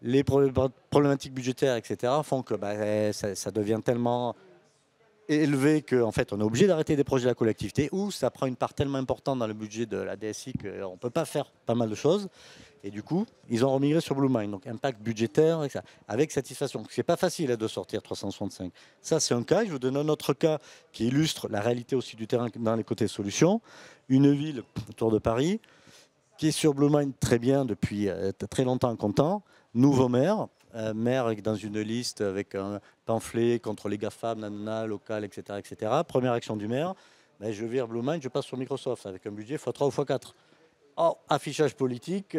D: Les problématiques budgétaires, etc., font que ça devient tellement élevé qu'en fait, on est obligé d'arrêter des projets de la collectivité, ou ça prend une part tellement importante dans le budget de la DSI qu'on ne peut pas faire pas mal de choses. Et du coup, ils ont remigré sur BlueMine. Donc, impact budgétaire, etc., avec satisfaction. Ce n'est pas facile de sortir 365. Ça, c'est un cas. Je vous donne un autre cas qui illustre la réalité aussi du terrain dans les côtés solutions. Une ville autour de Paris qui est sur BlueMine très bien depuis très longtemps, content. Nouveau maire. Maire dans une liste avec un pamphlet contre les GAFAM, nanana, local, etc., etc. Première action du maire, je vire BlueMine, je passe sur Microsoft avec un budget x3 ou x4. Oh, affichage politique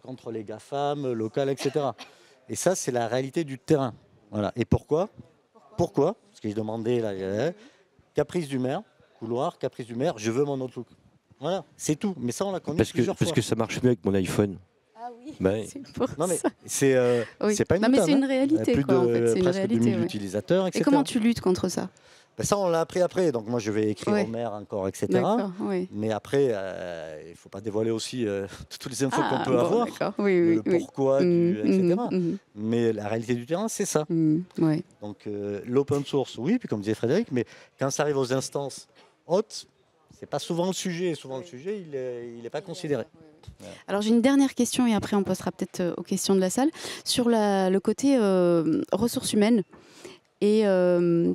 D: contre les GAFAM, local, etc. Et ça, c'est la réalité du terrain. Voilà. Et pourquoi ? Parce que je demandais, là, caprice du maire, couloir, caprice du maire, je veux mon Outlook. Voilà, c'est tout. Mais ça, on l'a connu plusieurs fois.
E: Parce que ça marche mieux avec mon iPhone.
C: Ah oui,
E: Bah oui.
C: c'est pour
D: Non, mais
C: ça.
D: c'est
C: Oui.
D: pas une
C: Non, mais
D: tonne,
C: c'est une
D: hein.
C: réalité,
D: Plus
C: quoi, en
D: de
C: fait. C'est une
D: presque
C: réalité,
D: 2000
C: ouais.
D: utilisateurs, etc.
C: Et comment tu luttes contre ça ?
D: Ça, on l'a appris après. Donc, moi, je vais écrire
C: Ouais.
D: au maire encore, etc.
C: D'accord, oui.
D: Mais après, il ne faut pas dévoiler aussi toutes les infos qu'on peut
C: bon,
D: avoir.
C: d'accord, oui, oui,
D: Le pourquoi, etc.
C: Mhm.
D: Mais la réalité du terrain, c'est ça.
C: Ouais.
D: Donc, l'open source, oui, puis comme disait Frédéric, mais quand ça arrive aux instances hautes, c'est pas souvent le sujet. Souvent, le sujet, il n'est pas considéré.
C: Alors j'ai une dernière question et après on passera peut-être aux questions de la salle sur le côté ressources humaines et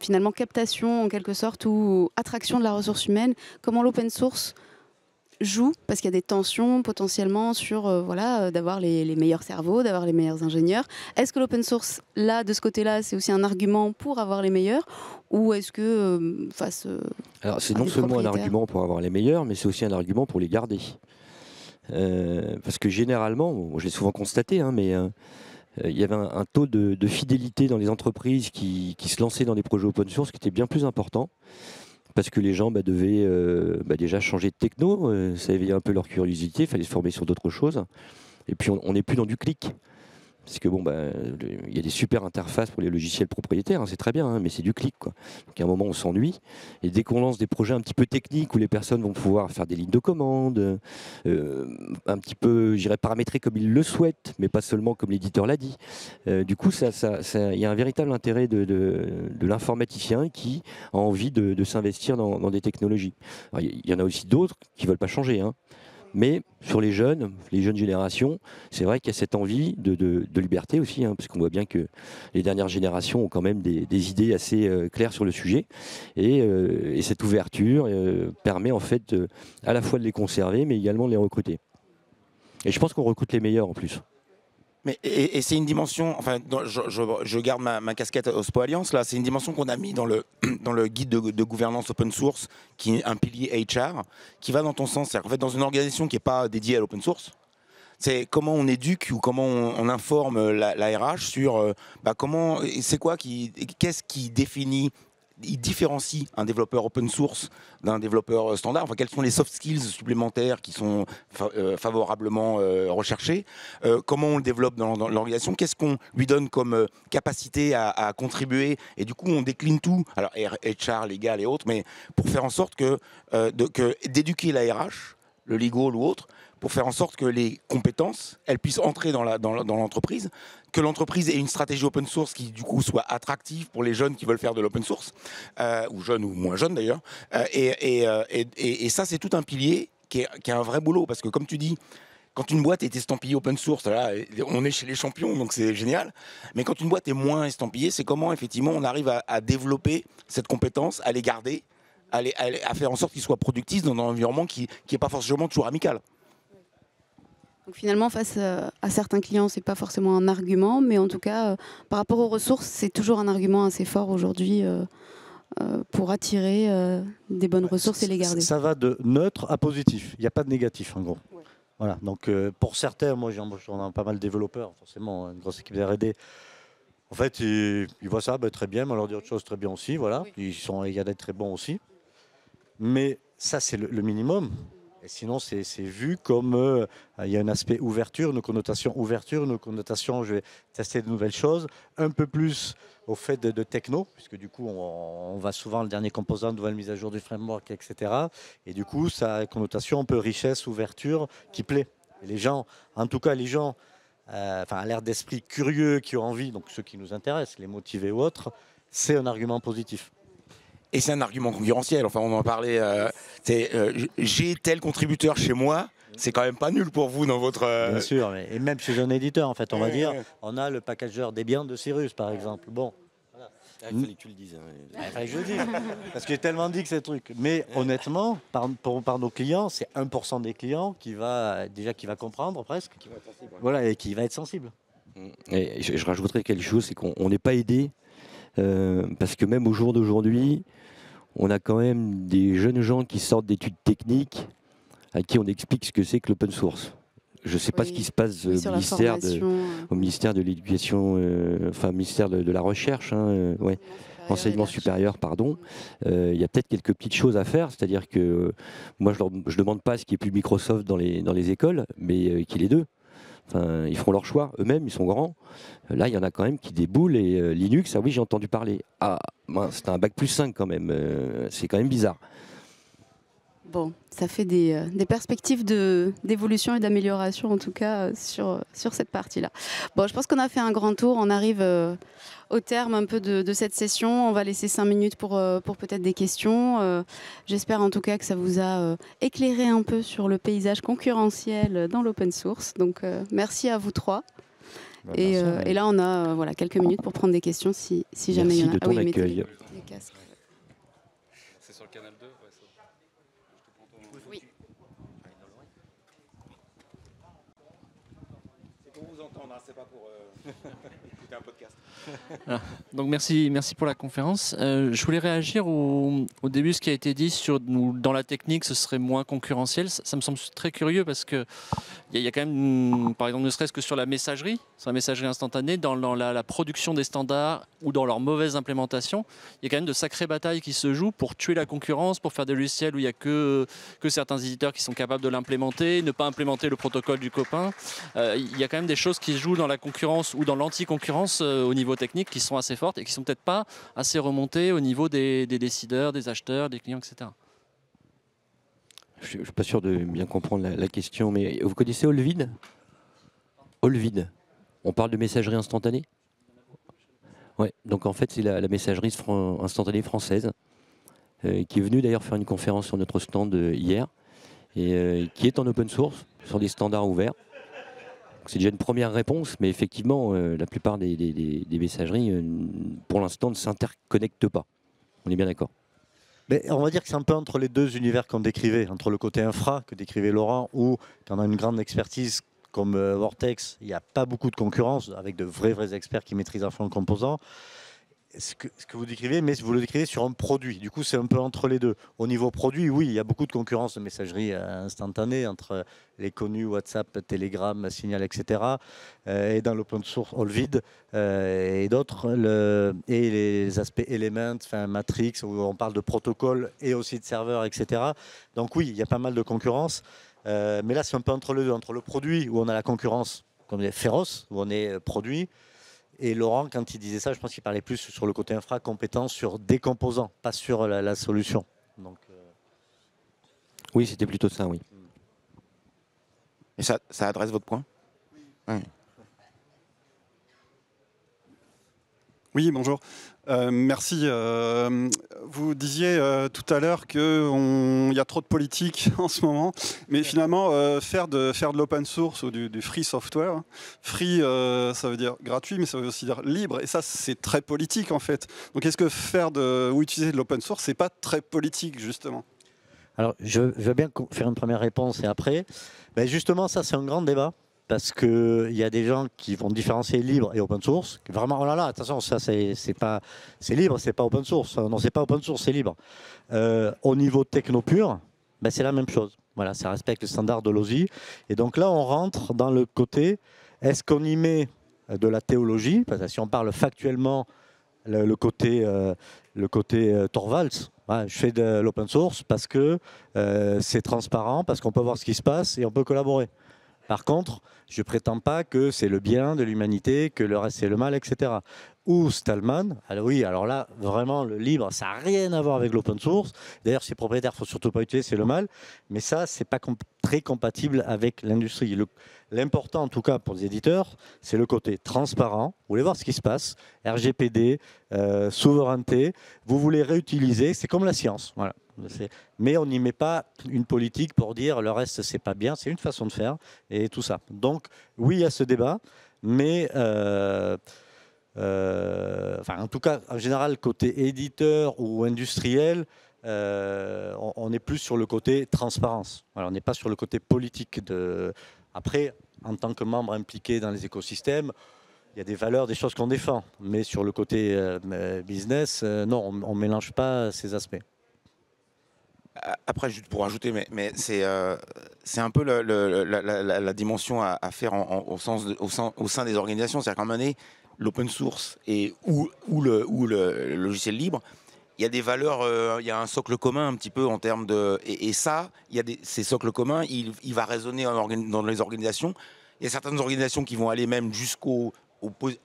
C: finalement captation en quelque sorte ou attraction de la ressource humaine. Comment l'open source joue, parce qu'il y a des tensions potentiellement sur d'avoir les meilleurs cerveaux, d'avoir les meilleurs ingénieurs. Est-ce que l'open source, là, de ce côté-là, c'est aussi un argument pour avoir les meilleurs, ou est-ce que
E: Alors, c'est
C: à
E: non
C: des
E: seulement un
C: propriétaires
E: argument pour avoir les meilleurs, mais c'est aussi un argument pour les garder. Parce que généralement, bon, je l'ai souvent constaté, hein, mais il y avait un taux de fidélité dans les entreprises qui se lançaient dans des projets open source qui était bien plus important. Parce que les gens devaient déjà changer de techno, ça éveillait un peu leur curiosité, il fallait se former sur d'autres choses. Et puis on n'est plus dans du clic. Parce que il y a des super interfaces pour les logiciels propriétaires, hein, c'est très bien, hein, mais c'est du clic, quoi. Donc à un moment on s'ennuie. Et dès qu'on lance des projets un petit peu techniques où les personnes vont pouvoir faire des lignes de commande, un petit peu, j'irais paramétrer comme ils le souhaitent, mais pas seulement comme l'éditeur l'a dit. Du coup, il y a un véritable intérêt de l'informaticien qui a envie de s'investir dans des technologies. Alors, il y en a aussi d'autres qui ne veulent pas changer, hein. Mais sur les jeunes générations, c'est vrai qu'il y a cette envie de liberté aussi, hein, parce qu'on voit bien que les dernières générations ont quand même des idées assez claires sur le sujet. Et cette ouverture permet en fait à la fois de les conserver, mais également de les recruter. Et je pense qu'on recrute les meilleurs en plus.
B: Mais, et c'est une dimension, enfin, je garde ma casquette OSPO Alliance, là, c'est une dimension qu'on a mis dans le guide de gouvernance open source, qui est un pilier HR, qui va dans ton sens. C'est-à-dire qu'en fait, dans une organisation qui n'est pas dédiée à l'open source, c'est comment on éduque ou comment on informe la RH sur comment, c'est quoi qu'est-ce qui définit il différencie un développeur open source d'un développeur standard? Enfin, quels sont les soft skills supplémentaires qui sont favorablement recherchés? Comment on le développe dans l'organisation? Qu'est-ce qu'on lui donne comme capacité à contribuer? Et du coup, on décline tout, alors HR, légal et autres, mais pour faire en sorte d'éduquer la RH, le legal ou autre, pour faire en sorte que les compétences, elles puissent entrer dans l'entreprise, que l'entreprise ait une stratégie open source qui du coup soit attractive pour les jeunes qui veulent faire de l'open source, ou jeunes ou moins jeunes d'ailleurs. Et ça, c'est tout un pilier qui est un vrai boulot, parce que comme tu dis, quand une boîte est estampillée open source, là, on est chez les champions, donc c'est génial. Mais quand une boîte est moins estampillée, c'est comment effectivement on arrive à développer cette compétence, à les garder, à faire en sorte qu'ils soient productifs dans un environnement qui n'est pas forcément toujours amical.
C: Donc finalement, face à certains clients, c'est pas forcément un argument, mais en tout cas, par rapport aux ressources, c'est toujours un argument assez fort aujourd'hui pour attirer des bonnes ressources et les garder.
D: Ça va de neutre à positif. Il n'y a pas de négatif, en gros. Ouais. Voilà. Donc pour certains, moi j'embauche pas mal de développeurs, forcément, une grosse équipe d'R&D. En fait, ils voient ça, très bien, mais on leur dit autre chose, très bien aussi. Voilà. Oui. Il y a des très bons aussi. Mais ça, c'est le minimum. Et sinon, c'est vu comme il y a un aspect ouverture, une connotation je vais tester de nouvelles choses, un peu plus au fait de techno, puisque du coup, on va souvent le dernier composant, nouvelle mise à jour du framework, etc. Et du coup, ça a une connotation un peu richesse, ouverture, qui plaît. Et les gens, en tout cas, les gens à l'air d'esprit curieux, qui ont envie, donc ceux qui nous intéressent, les motivés ou autres, c'est un argument positif.
B: Et c'est un argument concurrentiel, enfin on en parlait, j'ai tel contributeur chez moi, c'est quand même pas nul pour vous dans votre...
D: Bien sûr, et même chez un éditeur en fait, on va dire, on a le packageur Debian de Cyrus par exemple. Bon, voilà.
E: Il fallait que tu le dises.
D: Il fallait que je le dise, parce que j'ai tellement dit que c'est truc. Mais honnêtement, par nos clients, c'est 1% des clients qui va comprendre presque, qui va être sensible, voilà, et qui va être sensible.
E: Et je rajouterais quelque chose, c'est qu'on n'est pas aidé, parce que même au jour d'aujourd'hui, on a quand même des jeunes gens qui sortent d'études techniques à qui on explique ce que c'est que l'open source. Je ne sais pas ce qui se passe au ministère de l'Éducation, enfin ministère de la Recherche, enseignement supérieur, pardon. Il y a peut-être quelques petites choses à faire, c'est-à-dire que moi je ne demande pas ce qui est plus Microsoft dans les écoles, mais qu'il y ait les deux. Enfin, ils feront leur choix eux-mêmes, ils sont grands. Là, il y en a quand même qui déboulent et Linux, ah oui, j'ai entendu parler. Ah, c'était un bac+5 quand même, c'est quand même bizarre.
C: Bon, ça fait des perspectives d'évolution et d'amélioration en tout cas sur cette partie-là. Bon, je pense qu'on a fait un grand tour, on arrive au terme un peu de cette session. On va laisser 5 minutes pour peut-être des questions. J'espère en tout cas que ça vous a éclairé un peu sur le paysage concurrentiel dans l'open source. Donc merci à vous trois. Et là, on a quelques minutes pour prendre des questions si jamais il y en a.
E: Merci de ton accueil.
A: C'est sur le canal 2
C: Oui.
B: C'est pour vous entendre, c'est pas pour écouter un podcast.
F: Ah, donc merci pour la conférence. Je voulais réagir au début, ce qui a été dit sur dans la technique, ce serait moins concurrentiel. Ça me semble très curieux parce que il y a quand même, par exemple, ne serait-ce que sur la messagerie instantanée, dans la production des standards ou dans leur mauvaise implémentation, il y a quand même de sacrées batailles qui se jouent pour tuer la concurrence, pour faire des logiciels où il n'y a que certains éditeurs qui sont capables de l'implémenter, ne pas implémenter le protocole du copain. Il y a quand même des choses qui se jouent dans la concurrence ou dans l'anti-concurrence au niveau techniques qui sont assez fortes et qui sont peut-être pas assez remontées au niveau des décideurs, des acheteurs, des clients, etc.
E: Je ne suis pas sûr de bien comprendre la question, mais vous connaissez Olvid? Olvid. On parle de messagerie instantanée? Ouais, donc en fait c'est la messagerie instantanée française qui est venue d'ailleurs faire une conférence sur notre stand hier et qui est en open source sur des standards ouverts. C'est déjà une première réponse, mais effectivement, la plupart des messageries, pour l'instant, ne s'interconnectent pas. On est bien d'accord.
D: Mais on va dire que c'est un peu entre les deux univers qu'on décrivait, entre le côté infra que décrivait Laurent, où quand on a une grande expertise comme Vortex, il n'y a pas beaucoup de concurrence, avec de vrais experts qui maîtrisent à fond le composant. ce que vous décrivez, mais vous le décrivez sur un produit. Du coup, c'est un peu entre les deux. Au niveau produit, oui, il y a beaucoup de concurrence de messagerie instantanée entre les connus WhatsApp, Telegram, Signal, etc. Et dans l'open source Allvid et d'autres, et les aspects Element, enfin Matrix, où on parle de protocole et aussi de serveurs, etc. Donc oui, il y a pas mal de concurrence. Mais là, c'est un peu entre les deux, entre le produit où on a la concurrence comme les féroces, où on est produit. Et Laurent, quand il disait ça, je pense qu'il parlait plus sur le côté infra, compétence sur des composants, pas sur la solution. Donc,
E: Oui, c'était plutôt ça, oui.
B: Et ça adresse votre point? Oui.
G: Oui, bonjour. Merci. Vous disiez tout à l'heure qu'il y a trop de politique en ce moment, mais finalement, faire de l'open source ou du free software, free, ça veut dire gratuit, mais ça veut aussi dire libre, et ça, c'est très politique en fait. Donc, est-ce que utiliser de l'open source, c'est pas très politique justement?
D: alors, je veux bien faire une première réponse et après. Ben justement, ça, c'est un grand débat. Parce qu'il y a des gens qui vont différencier libre et open source. Vraiment, oh là là, attention, ça c'est libre, c'est pas open source. Non, c'est pas open source, c'est libre. Au niveau techno pur, ben, c'est la même chose. Voilà, ça respecte le standard de l'OSI. Et donc là, on rentre dans le côté, est-ce qu'on y met de la théologie? Parce que si on parle factuellement, le côté Torvalds, ouais, je fais de l'open source parce que c'est transparent, parce qu'on peut voir ce qui se passe et on peut collaborer. Par contre, je ne prétends pas que c'est le bien de l'humanité, que le reste c'est le mal, etc. Ou Stallman, alors oui, alors là, vraiment, le libre, ça n'a rien à voir avec l'open source. D'ailleurs, ces propriétaires, il ne faut surtout pas utiliser, c'est le mal. Mais ça, ce n'est pas très compatible avec l'industrie. L'important, en tout cas, pour les éditeurs, c'est le côté transparent. Vous voulez voir ce qui se passe, RGPD, souveraineté. Vous voulez réutiliser, c'est comme la science. Voilà. Mais on n'y met pas une politique pour dire le reste c'est pas bien, c'est une façon de faire et tout ça. Donc oui, il y a ce débat, mais en tout cas en général côté éditeur ou industriel, on est plus sur le côté transparence. Voilà, on n'est pas sur le côté politique. Après, en tant que membre impliqué dans les écosystèmes, il y a des valeurs, des choses qu'on défend, mais sur le côté business, non, on ne mélange pas ces aspects.
B: Après, juste pour ajouter, mais c'est un peu la dimension à faire au sein des organisations. C'est-à-dire qu'à un moment donné, l'open source ou le logiciel libre, il y a des valeurs, il y a un socle commun un petit peu en termes de... Et ça, ces socles communs, il va résonner dans les organisations. Il y a certaines organisations qui vont aller même jusqu'au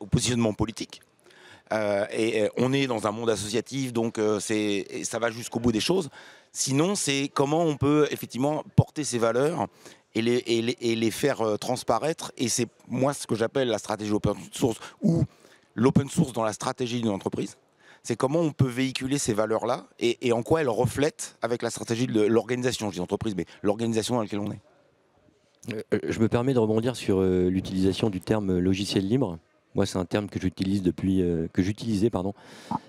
B: positionnement politique. Et on est dans un monde associatif, donc ça va jusqu'au bout des choses. Sinon, c'est comment on peut effectivement porter ces valeurs et les faire transparaître. Et c'est moi ce que j'appelle la stratégie open source ou l'open source dans la stratégie d'une entreprise. C'est comment on peut véhiculer ces valeurs-là et en quoi elles reflètent avec la stratégie de l'organisation, je dis entreprise, mais l'organisation dans laquelle on est.
E: Je me permets de rebondir sur l'utilisation du terme logiciel libre. Moi, c'est un terme que j'utilise j'utilisais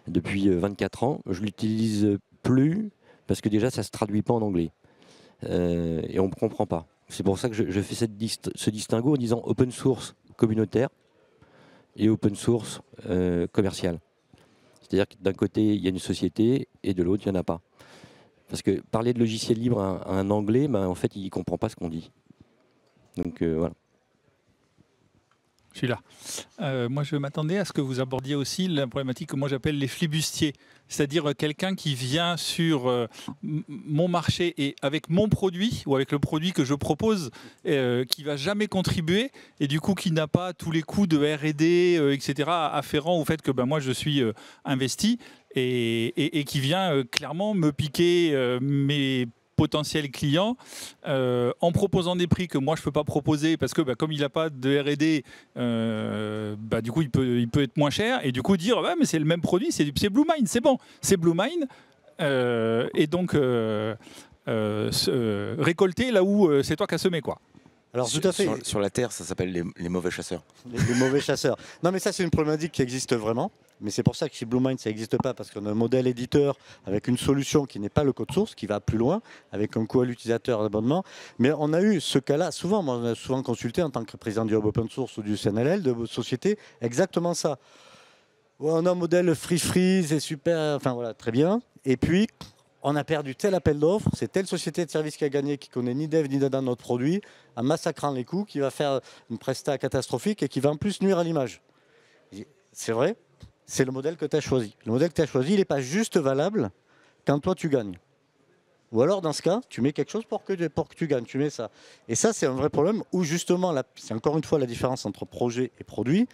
E: depuis 24 ans. Je l'utilise plus parce que déjà, ça ne se traduit pas en anglais. Et on ne comprend pas. C'est pour ça que je fais ce distinguo en disant open source communautaire et open source commercial. C'est-à-dire que d'un côté, il y a une société et de l'autre, il n'y en a pas. Parce que parler de logiciel libre à un anglais, en fait, il ne comprend pas ce qu'on dit. Donc voilà.
H: Je suis là. Moi, je m'attendais à ce que vous abordiez aussi la problématique que moi j'appelle les flibustiers, c'est-à-dire quelqu'un qui vient sur mon marché et avec mon produit ou avec le produit que je propose, qui va jamais contribuer et du coup qui n'a pas tous les coûts de R&D, etc. afférents au fait que moi je suis investi et qui vient clairement me piquer mes potentiels clients en proposant des prix que moi je peux pas proposer parce que comme il n'a pas de R&D, du coup il peut être moins cher et du coup dire mais c'est le même produit, c'est Bluemind, c'est bon, c'est Bluemind et donc récolter là où c'est toi qui as semé quoi.
D: Alors tout à fait.
B: Sur la Terre, ça s'appelle les mauvais chasseurs.
D: Les mauvais chasseurs. Non mais ça c'est une problématique qui existe vraiment. Mais c'est pour ça que chez Bluemind, ça n'existe pas, parce qu'on a un modèle éditeur avec une solution qui n'est pas le code source, qui va plus loin, avec un coût à l'utilisateur d'abonnement. Mais on a eu ce cas-là, souvent, moi, on a souvent consulté en tant que président du Hub Open Source ou du CNLL, de société, exactement ça. Ouais, on a un modèle free, c'est super, enfin voilà, très bien. Et puis, on a perdu tel appel d'offres, c'est telle société de service qui a gagné, qui connaît ni dev ni dada notre produit, en massacrant les coûts, qui va faire une presta catastrophique et qui va en plus nuire à l'image. C'est vrai, c'est le modèle que tu as choisi. Le modèle que tu as choisi, il n'est pas juste valable quand toi tu gagnes. Ou alors, dans ce cas, tu mets quelque chose pour que tu gagnes, tu mets ça. Et ça, c'est un vrai problème où justement, c'est encore une fois la différence entre projet et produit.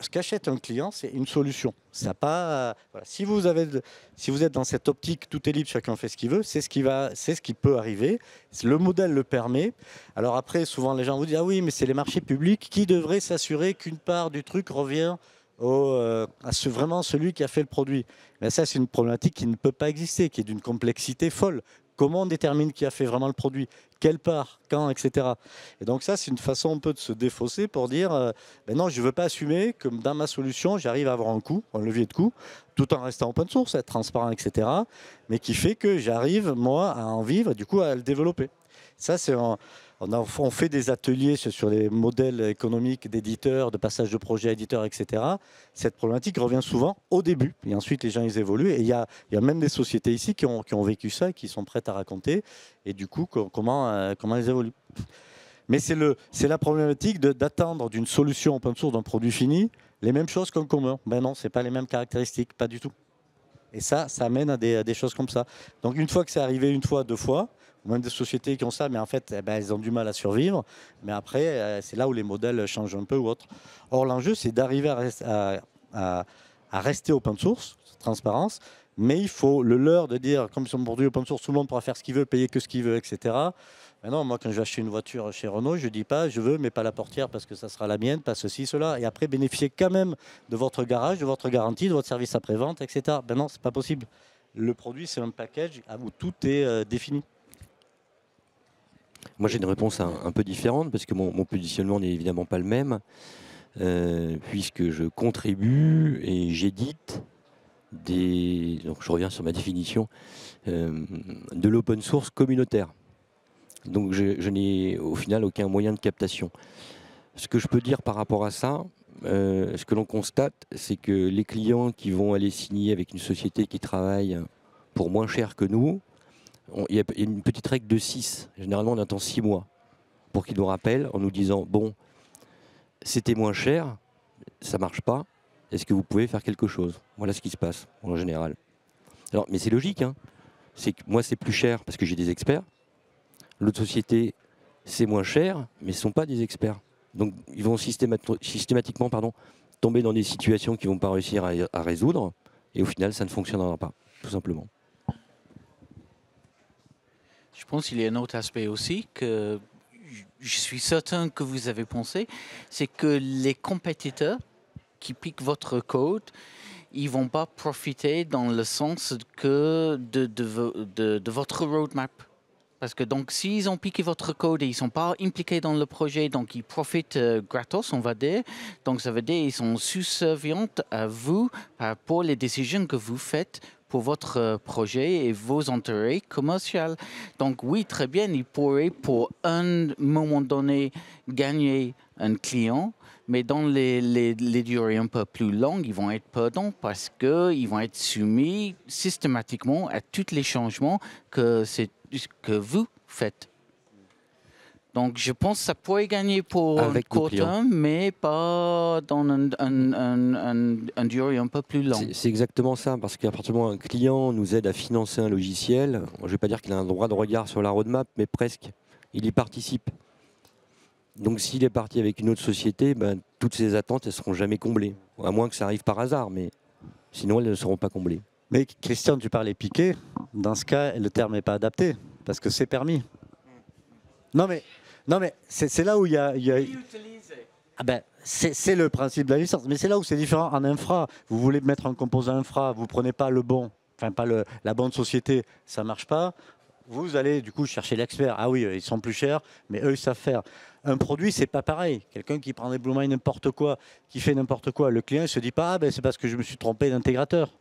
D: Ce qu'achète un client, c'est une solution. Ça pas, voilà. Si vous êtes dans cette optique, tout est libre, chacun fait ce qu'il veut, c'est ce qui peut arriver. Le modèle le permet. Alors après, souvent les gens vous disent ah oui, mais c'est les marchés publics qui devraient s'assurer qu'une part du truc revient vraiment celui qui a fait le produit. Mais ça, c'est une problématique qui ne peut pas exister, qui est d'une complexité folle. Comment on détermine qui a fait vraiment le produit? Quelle part? Quand? Etc. Et donc ça, c'est une façon un peu de se défausser pour dire ben non, je ne veux pas assumer que dans ma solution, j'arrive à avoir un coût, un levier de coût, tout en restant open source, être transparent, etc. Mais qui fait que j'arrive, moi, à en vivre, du coup, à le développer. Ça, on fait des ateliers sur les modèles économiques d'éditeurs, de passage de projet à éditeur, etc. Cette problématique revient souvent au début. Et ensuite, les gens, ils évoluent. Et il y a même des sociétés ici qui ont vécu ça et qui sont prêtes à raconter. Et du coup, comment ils évoluent. Mais c'est la problématique d'attendre d'une solution open source, d'un produit fini, les mêmes choses qu'un commun. Ben non, ce n'est pas les mêmes caractéristiques, pas du tout. Et ça amène à des choses comme ça. Donc une fois que c'est arrivé une fois, deux fois, même des sociétés qui ont ça, mais en fait, elles ont du mal à survivre. Mais après, c'est là où les modèles changent un peu ou autre. Or, l'enjeu, c'est d'arriver à rester open source, transparence, mais il faut le leurre de dire, comme c'est un produit open source, tout le monde pourra faire ce qu'il veut, payer que ce qu'il veut, etc. Maintenant, moi, quand je vais acheter une voiture chez Renault, je ne dis pas je veux, mais pas la portière parce que ça sera la mienne, pas ceci, cela. Et après, bénéficier quand même de votre garage, de votre garantie, de votre service après-vente, etc. Ben non, ce n'est pas possible. Le produit, c'est un package où tout est défini.
E: Moi, j'ai une réponse un peu différente parce que mon positionnement n'est évidemment pas le même, puisque je contribue et j'édite donc je reviens sur ma définition, de l'open source communautaire. Donc je n'ai au final aucun moyen de captation. Ce que je peux dire par rapport à ça, ce que l'on constate, c'est que les clients qui vont aller signer avec une société qui travaille pour moins cher que nous, il y a une petite règle de 6. Généralement, on attend 6 mois pour qu'ils nous rappellent en nous disant « Bon, c'était moins cher, ça ne marche pas, est-ce que vous pouvez faire quelque chose ?» Voilà ce qui se passe en général. Alors, mais c'est logique, hein. C'est que moi, c'est plus cher parce que j'ai des experts. L'autre société, c'est moins cher, mais ce ne sont pas des experts. Donc, ils vont systématiquement tomber dans des situations qu'ils ne vont pas réussir à résoudre. Et au final, ça ne fonctionnera pas, tout simplement.
I: Je pense qu'il y a un autre aspect aussi que je suis certain que vous avez pensé, c'est que les compétiteurs qui piquent votre code, ils ne vont pas profiter dans le sens que de votre roadmap. Parce que donc, s'ils ont piqué votre code et ils ne sont pas impliqués dans le projet, donc ils profitent gratos, on va dire. Donc, ça veut dire qu'ils sont subservients à vous pour les décisions que vous faites pour votre projet et vos intérêts commerciaux. Donc, oui, très bien, ils pourraient, pour un moment donné, gagner un client. Mais dans les durées un peu plus longues, ils vont être perdants parce qu'ils vont être soumis systématiquement à tous les changements que vous faites. Donc, je pense que ça pourrait gagner pour un court terme, mais pas dans un durée un peu plus long.
E: C'est exactement ça, parce qu'à partir du moment où un client nous aide à financer un logiciel, je ne vais pas dire qu'il a un droit de regard sur la roadmap, mais presque. Il y participe. Donc s'il est parti avec une autre société, toutes ces attentes ne seront jamais comblées. À moins que ça arrive par hasard, mais sinon elles ne seront pas comblées.
D: Mais Christian, tu parlais piqué. Dans ce cas, le terme n'est pas adapté, parce que c'est permis. Non mais c'est là où il y a... c'est le principe de la licence, mais c'est là où c'est différent en infra. Vous voulez mettre un composant infra, vous ne prenez pas le bon, la bonne société, ça ne marche pas. Vous allez du coup chercher l'expert. Ah oui, ils sont plus chers, mais eux, ils savent faire. Un produit, c'est pas pareil. Quelqu'un qui prend des Bluemind n'importe quoi, qui fait n'importe quoi, le client ne se dit pas c'est parce que je me suis trompé d'intégrateur.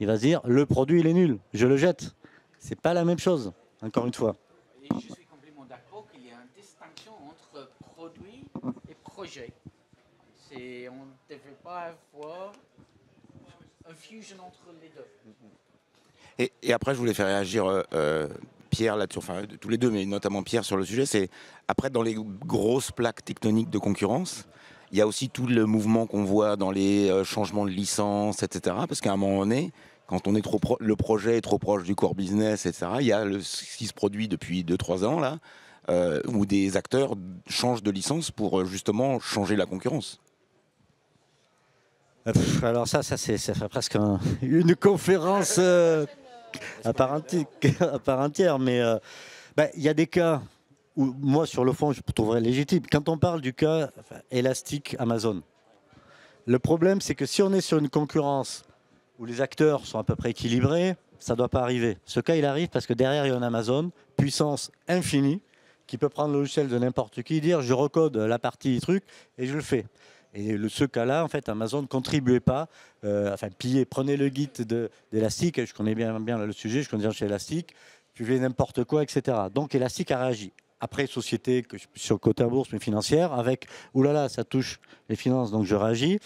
D: Il va se dire le produit, il est nul, je le jette. C'est pas la même chose, encore une fois.
I: Et je suis complètement d'accord qu'il y a une distinction entre produit et projet. On ne devrait pas avoir Une fusion entre les deux.
B: Et après, je voulais faire réagir Pierre là-dessus, enfin tous les deux, mais notamment Pierre sur le sujet. C'est après, dans les grosses plaques tectoniques de concurrence, il y a aussi tout le mouvement qu'on voit dans les changements de licence, etc. Parce qu'à un moment donné, quand on est le projet est trop proche du core business, etc., il y a ce qui se produit depuis 2-3 ans, là, où des acteurs changent de licence pour justement changer la concurrence.
D: Alors ça fait presque une conférence à part entière. Mais il y a des cas où, moi, sur le fond, je trouverais légitime. Quand on parle du cas élastique Amazon, le problème, c'est que si on est sur une concurrence où les acteurs sont à peu près équilibrés, ça ne doit pas arriver. Ce cas, il arrive parce que derrière, il y a un Amazon, puissance infinie, qui peut prendre le logiciel de n'importe qui, dire je recode la partie truc et je le fais. Et ce cas-là, en fait, Amazon ne contribuait pas, prenez le guide d'Elastic, je connais bien le sujet, je connais bien chez Elastic, tu fais n'importe quoi, etc. Donc Elastic a réagi. Après, société sur le côté à bourse, mais financière, avec oulala, ça touche les finances, donc je réagis.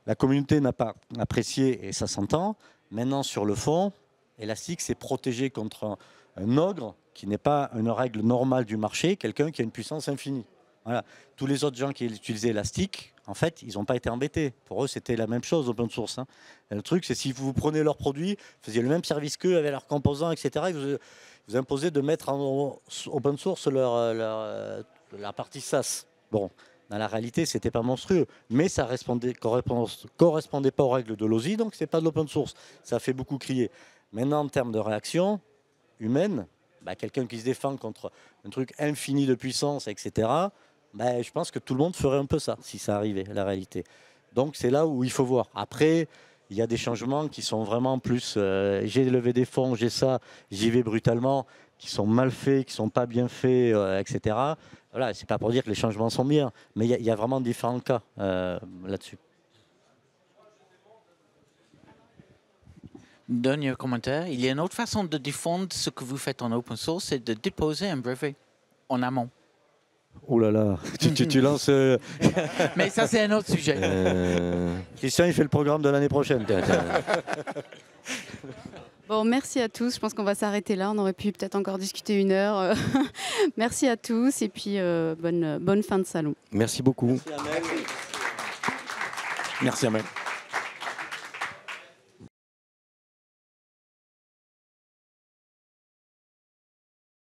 D: La communauté n'a pas apprécié et ça s'entend. Maintenant, sur le fond, Elastic s'est protégé contre un ogre qui n'est pas une règle normale du marché, quelqu'un qui a une puissance infinie. Voilà. Tous les autres gens qui utilisaient Elastic, en fait, ils n'ont pas été embêtés. Pour eux, c'était la même chose, open source. Hein. Le truc, c'est si vous prenez leurs produits, vous faisiez le même service qu'eux avec leurs composants, etc., vous imposez de mettre en open source la partie SaaS. Bon, dans la réalité, ce n'était pas monstrueux, mais ça ne correspondait pas aux règles de l'OSI, donc ce n'est pas de l'open source. Ça a fait beaucoup crier. Maintenant, en termes de réaction humaine, quelqu'un qui se défend contre un truc infini de puissance, etc., je pense que tout le monde ferait un peu ça, si ça arrivait, la réalité. Donc c'est là où il faut voir. Après, il y a des changements qui sont vraiment plus... j'ai levé des fonds, j'ai ça, j'y vais brutalement, qui sont mal faits, qui ne sont pas bien faits, etc. Voilà, c'est pas pour dire que les changements sont bien, mais il y a vraiment différents cas là-dessus.
I: Dernier commentaire, il y a une autre façon de défendre ce que vous faites en open source, c'est de déposer un brevet en amont.
D: Oh là là, tu lances...
I: Mais ça, c'est un autre sujet.
D: Christian, il fait le programme de l'année prochaine.
C: Bon, merci à tous. Je pense qu'on va s'arrêter là. On aurait pu peut-être encore discuter 1 heure. Merci à tous et puis bonne fin de salon.
E: Merci beaucoup.
B: Merci Amel.